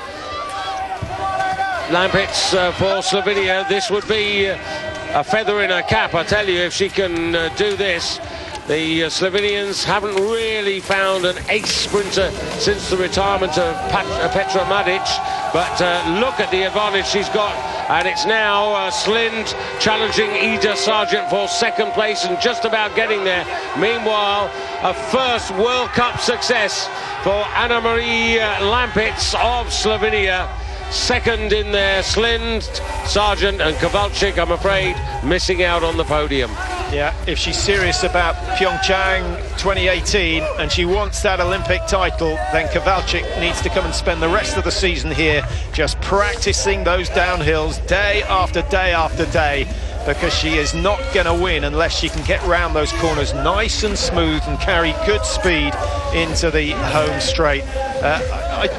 Lampitz for Slovenia, this would be a feather in her cap, I tell you, if she can do this. The Slovenians haven't really found an ace sprinter since the retirement of Petra Madic, but look at the advantage she's got, and it's now Slynd challenging Ida Sargent for second place and just about getting there. Meanwhile, a first World Cup success for Anna-Marie Lampitz of Slovenia. Second in there, Slynd, Sargent and Kowalczyk, I'm afraid, missing out on the podium. Yeah, if she's serious about Pyeongchang 2018 and she wants that Olympic title, then Kowalczyk needs to come and spend the rest of the season here just practicing those downhills day after day after day, because she is not going to win unless she can get round those corners nice and smooth and carry good speed into the home straight.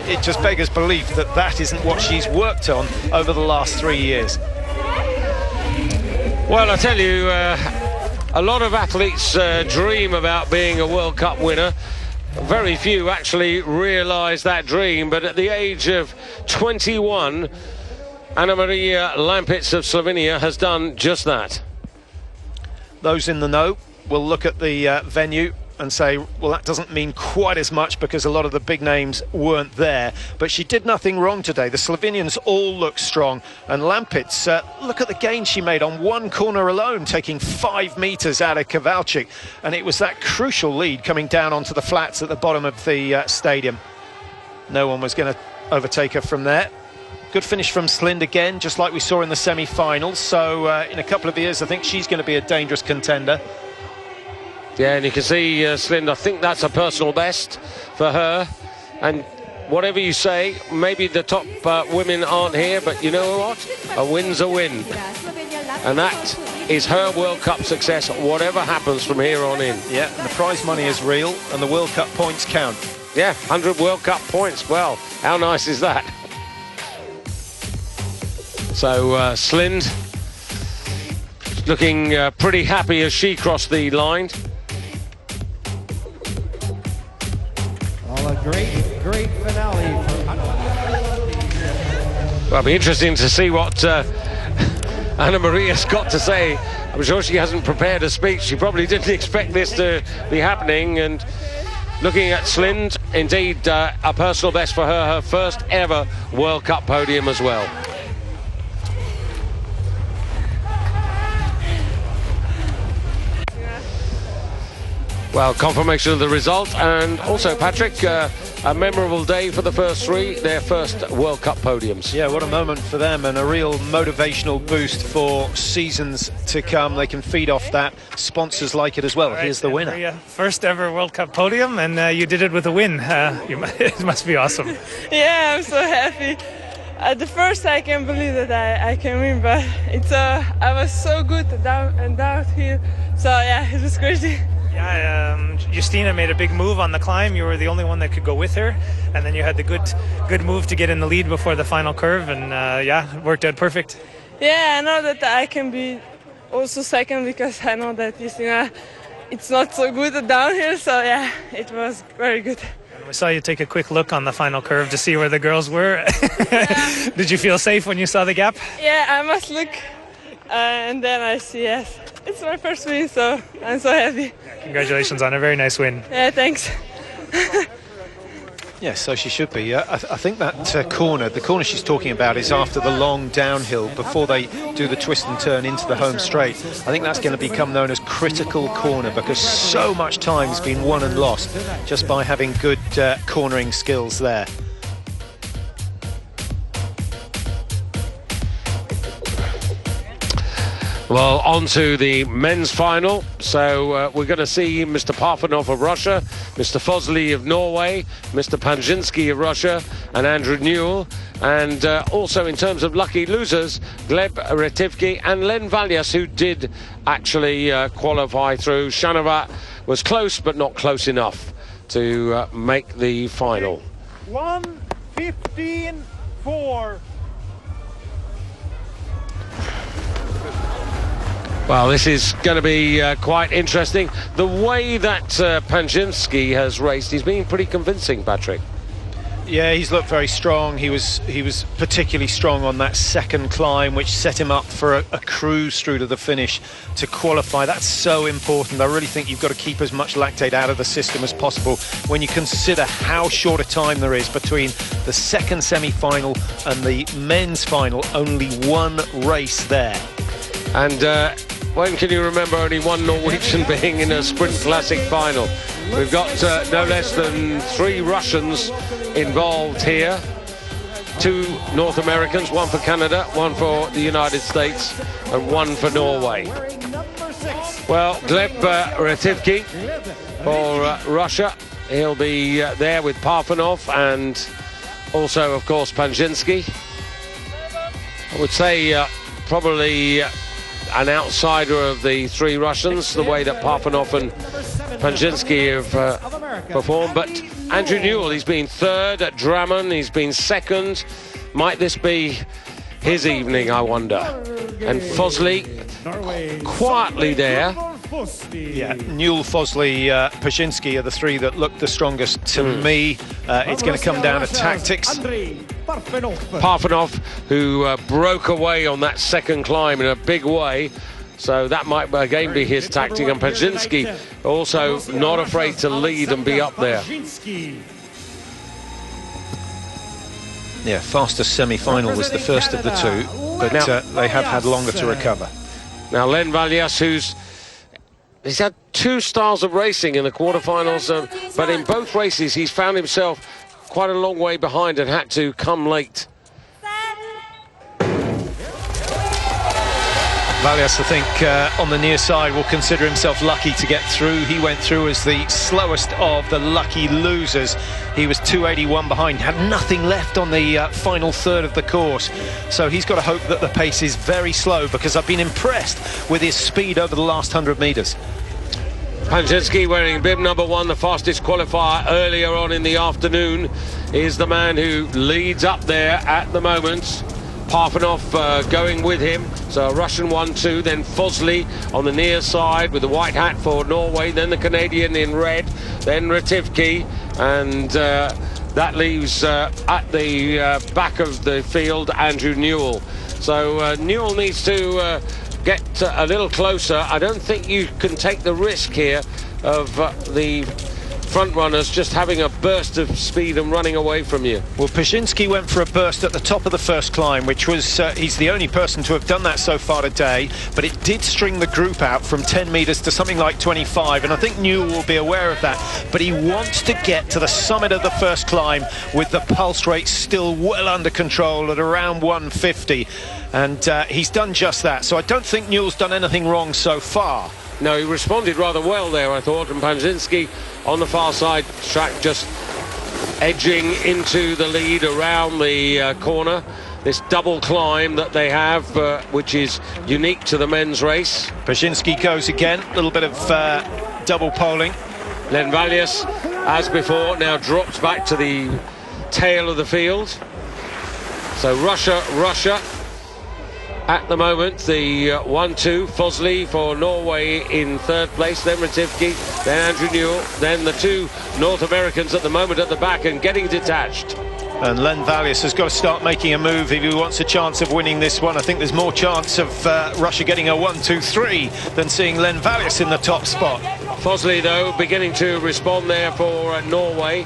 It just beggars belief that that isn't what she's worked on over the last 3 years. Well, I tell you, a lot of athletes dream about being a World Cup winner. Very few actually realise that dream, but at the age of 21, Anna-Marie Lampitz of Slovenia has done just that. Those in the know will look at the venue and say, well, that doesn't mean quite as much because a lot of the big names weren't there. But she did nothing wrong today. The Slovenians all look strong. And Lampitz, look at the gain she made on one corner alone, taking 5 metres out of Kowalczyk. And it was that crucial lead coming down onto the flats at the bottom of the stadium. No one was going to overtake her from there. Good finish from Slynd again, just like we saw in the semi-finals. So in a couple of years, I think she's going to be a dangerous contender. Yeah, and you can see Slynd, I think that's a personal best for her. And whatever you say, maybe the top women aren't here, but you know what? A win's a win. And that is her World Cup success, whatever happens from here on in. Yeah, and the prize money is real, and the World Cup points count. Yeah, 100 World Cup points. Well, how nice is that? So Slynd looking pretty happy as she crossed the line. Well, a great finale for Well, it'll be interesting to see what Anna-Maria's got to say. I'm sure she hasn't prepared a speech. She probably didn't expect this to be happening. And looking at Slynd, indeed a personal best for her, her first ever World Cup podium as well. Well, confirmation of the result, and also, Patrick, a memorable day for the first three, their first World Cup podiums. Yeah, what a moment for them, and a real motivational boost for seasons to come. They can feed off that. Sponsors like it as well. Here's the winner. Maria, first ever World Cup podium, and you did it with a win. It must be awesome. Yeah, I'm so happy. At the first, I can't believe that I can win, but I was so good down here. So yeah, it was crazy. Yeah, Justina made a big move on the climb. You were the only one that could go with her, and then you had the good move to get in the lead before the final curve, and yeah, it worked out perfect. Yeah, I know that I can be also second because I know that Justina, it's not so good down here. So yeah, it was very good. We saw you take a quick look on the final curve to see where the girls were. Did you feel safe when you saw the gap? Yeah, I must look, and then I see, yes. It's my first win, so I'm so happy. Congratulations on a very nice win. Yeah, thanks. Yes, so she should be. I think that the corner she's talking about is after the long downhill before they do the twist and turn into the home straight. I think that's going to become known as critical corner because so much time's been won and lost just by having good cornering skills there. Well, on to the men's final. So we're going to see Mr. Parfanov of Russia, Mr. Fosli of Norway, Mr. Panjinsky of Russia, and Andrew Newell. And also in terms of lucky losers, Gleb Retivki and Len Valias, who did actually qualify through. Shanovat was close, but not close enough to make the final. 1:15.4. Well, this is going to be quite interesting. The way that Panjinsky has raced, he's been pretty convincing, Patrick. Yeah, he's looked very strong. He was particularly strong on that second climb, which set him up for a cruise through to the finish to qualify. That's so important. I really think you've got to keep as much lactate out of the system as possible when you consider how short a time there is between the second semi-final and the men's final. Only one race there. And when can you remember only one Norwegian being in a Sprint Classic final? We've got no less than 3 Russians involved here. 2 North Americans, 1 for Canada, 1 for the United States, and 1 for Norway. Well, Gleb Retivki for Russia. He'll be there with Parfanov and also, of course, Panjinsky. I would say probably an outsider of the 3 Russians, the way that Parfanov and Panjinsky have performed. But Andrew Newell, he's been 3rd at Drammen, he's been 2nd. Might this be his evening, I wonder? And Fosli quietly there. Yeah, Newell, Fosli, Panjinsky are the 3 that look the strongest to me. It's going to come down to tactics. Parfanov, who broke away on that second climb in a big way, so that might again be his tactic. And Panjinsky also not afraid to lead and be up there. Yeah, fastest semi-final was the first of the 2, but they have had longer to recover. Now Len Valias, he's had 2 styles of racing in the quarterfinals, but in both races he's found himself quite a long way behind and had to come late. Valias, I think, on the near side will consider himself lucky to get through. He went through as the slowest of the lucky losers. He was 281 behind, had nothing left on the final third of the course. So he's got to hope that the pace is very slow, because I've been impressed with his speed over the last 100 metres. Panjinsky wearing bib number 1, the fastest qualifier earlier on in the afternoon, is the man who leads up there at the moment. Parfanov going with him, so Russian 1-2, then Fosli on the near side with the white hat for Norway, then the Canadian in red, then Retivki, and that leaves at the back of the field Andrew Newell. So Newell needs to get a little closer. I don't think you can take the risk here of the front runners just having a burst of speed and running away from you. Well, Pyeongchang went for a burst at the top of the first climb, which was, he's the only person to have done that so far today, but it did string the group out from 10 metres to something like 25, and I think Newell will be aware of that, but he wants to get to the summit of the first climb with the pulse rate still well under control at around 150, and he's done just that, so I don't think Newell's done anything wrong so far. No, he responded rather well there, I thought, and Pyeongchang on the far side track just edging into the lead around the corner. This double climb that they have, which is unique to the men's race. Pyeongchang goes again, a little bit of double poling. Len Valius, as before, now drops back to the tail of the field. So Russia at the moment, the 1-2, Fosley for Norway in third place, then Rativki, then Andrew Newell, then the two North Americans at the moment at the back and getting detached. And Len Valius has got to start making a move if he wants a chance of winning this one. I think there's more chance of Russia getting a 1-2-3 than seeing Len Valius in the top spot. Fosley, though, beginning to respond there for Norway.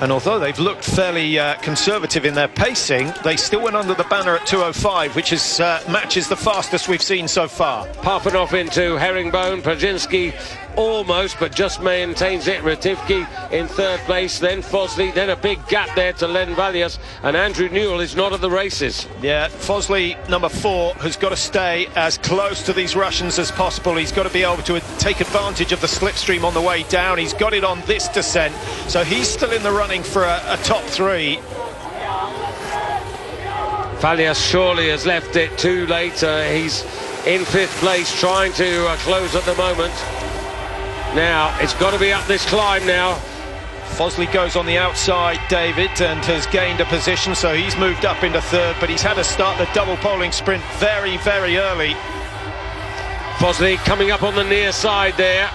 And although they've looked fairly conservative in their pacing, they still went under the banner at 2:05, which is matches the fastest we've seen so far. Parfenov into Herringbone, Pyeongchang almost, but just maintains it. Rativki in third place, then Fosley, then a big gap there to Len Valius, and Andrew Newell is not at the races. Yeah, Fosley, number 4, has got to stay as close to these Russians as possible. He's got to be able to take advantage of the slipstream on the way down. He's got it on this descent, so he's still in the running for a top 3. Valius surely has left it too late. He's in 5th place, trying to close at the moment. Now, it's got to be up this climb now. Fosley goes on the outside, David, and has gained a position, so he's moved up into 3rd, but he's had to start the double poling sprint very, very early. Fosley coming up on the near side there.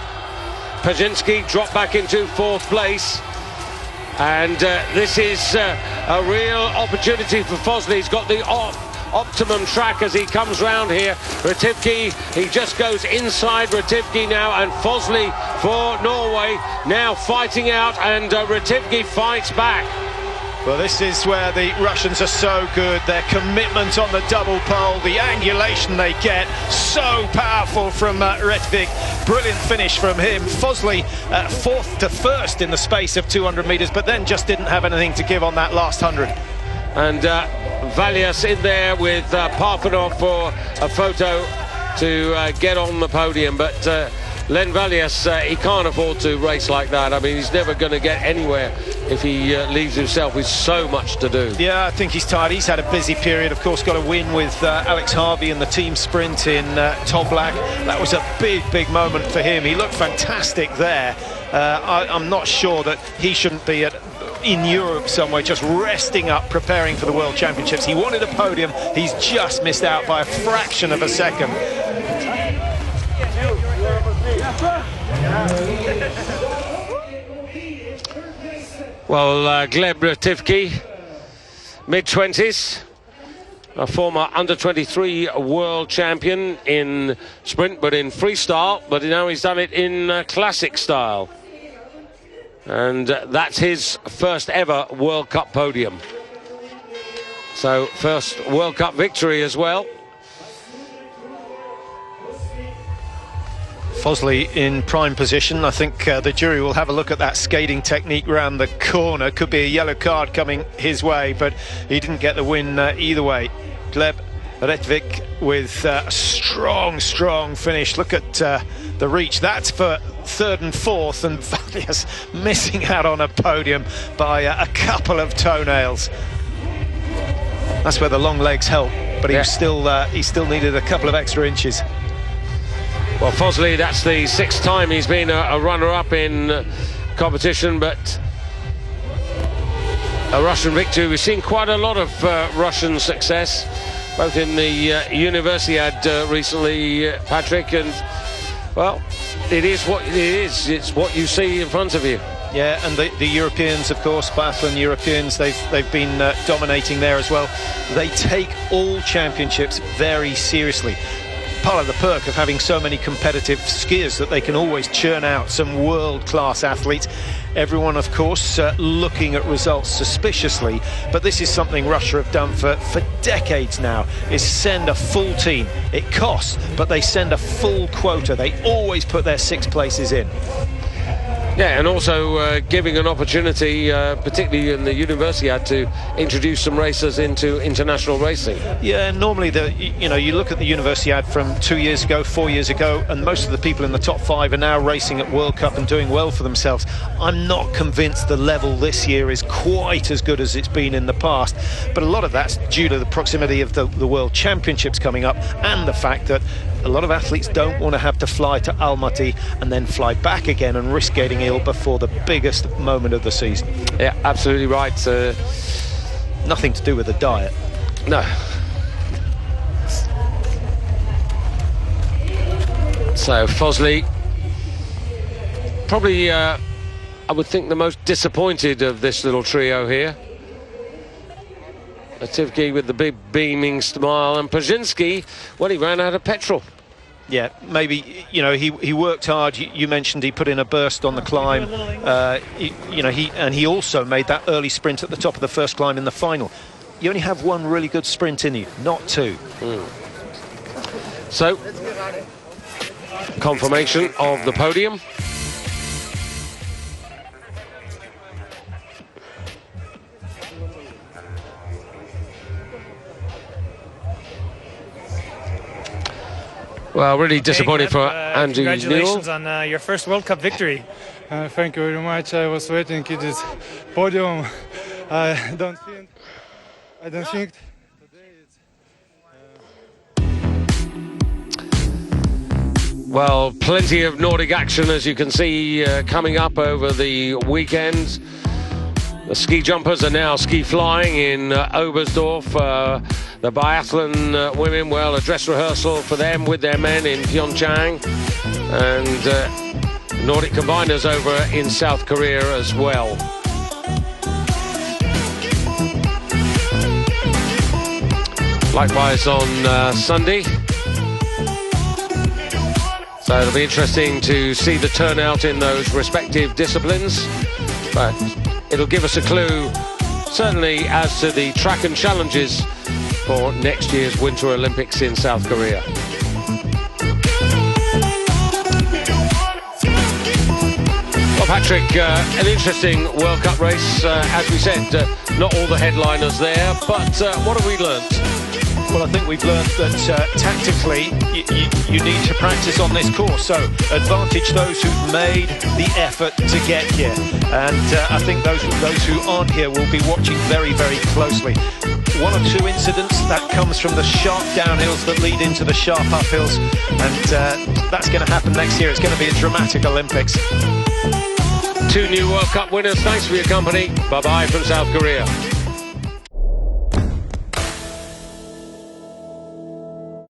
Pyeongchang dropped back into 4th place. And this is a real opportunity for Fosley. He's got the optimum track as he comes round here. Rativki, he just goes inside Rativki now, and Fosley for Norway now fighting out, and Rativki fights back. Well, this is where the Russians are so good. Their commitment on the double pole, the angulation they get, so powerful from Rativik. Brilliant finish from him. Fosley 4th to 1st in the space of 200 metres, but then just didn't have anything to give on that last 100. And Valius in there with Parfenov for a photo to get on the podium, but Len Valius, he can't afford to race like that. I mean, he's never going to get anywhere if he leaves himself with so much to do. Yeah, I think he's tired. He's had a busy period. Of course, got a win with Alex Harvey in the team sprint in Toblach. That was a big moment for him. He looked fantastic there. I'm not sure that he shouldn't be in Europe somewhere, just resting up, preparing for the World Championships. He wanted a podium. He's just missed out by a fraction of a second. Well, Gleb Rativki, mid-20s, a former under-23 world champion in sprint, but in freestyle, but now he's done it in classic style. And that's his first ever World Cup podium. So, first World Cup victory as well. Fosley in prime position. I think the jury will have a look at that skating technique round the corner. Could be a yellow card coming his way, but he didn't get the win either way. Gleb Rativik with a strong finish. Look at the reach. That's for 3rd and 4th, and Valius missing out on a podium by a couple of toenails. That's where the long legs help, but he still needed a couple of extra inches. Well, Fosley, that's the 6th time he's been a runner-up in competition, but a Russian victory. We've seen quite a lot of Russian success, both in the Universiade recently, Patrick, and, well, it is what it is. It's what you see in front of you. Yeah, and the Europeans, of course, biathlon Europeans, they've been dominating there as well. They take all championships very seriously. part of the perk of having so many competitive skiers, that they can always churn out some world-class athletes. Everyone, of course, looking at results suspiciously, but this is something Russia have done for decades now, is send a full team. It costs, but they send a full quota. They always put their 6 places in. Yeah, and also giving an opportunity, particularly in the Universiade, to introduce some racers into international racing. Yeah, normally you look at the Universiade from 2 years ago, 4 years ago, and most of the people in the top 5 are now racing at World Cup and doing well for themselves. I'm not convinced the level this year is quite as good as it's been in the past, but a lot of that's due to the proximity of the World Championships coming up, and the fact that a lot of athletes don't want to have to fly to Almaty and then fly back again and risk getting ill before the biggest moment of the season. Yeah, absolutely right. Nothing to do with the diet. No. So Fosley, probably, I would think, the most disappointed of this little trio here. Ativki with the big beaming smile, and Pyeongchang, well, he ran out of petrol. Yeah, maybe, he worked hard. You mentioned he put in a burst on the climb. He also made that early sprint at the top of the first climb in the final. You only have one really good sprint in you, not 2. So, confirmation of the podium. Well, really disappointing for Andrew Newell. Congratulations on your first World Cup victory. Thank you very much. I was waiting for this podium. I don't think today it's... Well, plenty of Nordic action, as you can see, coming up over the weekend. The ski jumpers are now ski flying in Oberstdorf. The biathlon women, well, a dress rehearsal for them with their men in Pyeongchang. And Nordic combiners over in South Korea as well. Likewise on Sunday. So it'll be interesting to see the turnout in those respective disciplines. But it'll give us a clue, certainly, as to the track and challenges for next year's Winter Olympics in South Korea. Well, Patrick, an interesting World Cup race. As we said, not all the headliners there, but what have we learnt? Well, I think we've learned that tactically you need to practice on this course, so advantage those who've made the effort to get here, and I think those who aren't here will be watching very, very closely. 1 or 2 incidents, that comes from the sharp downhills that lead into the sharp uphills, and that's going to happen next year. It's going to be a dramatic Olympics. 2 new World Cup winners. Thanks for your company. Bye-bye from South Korea.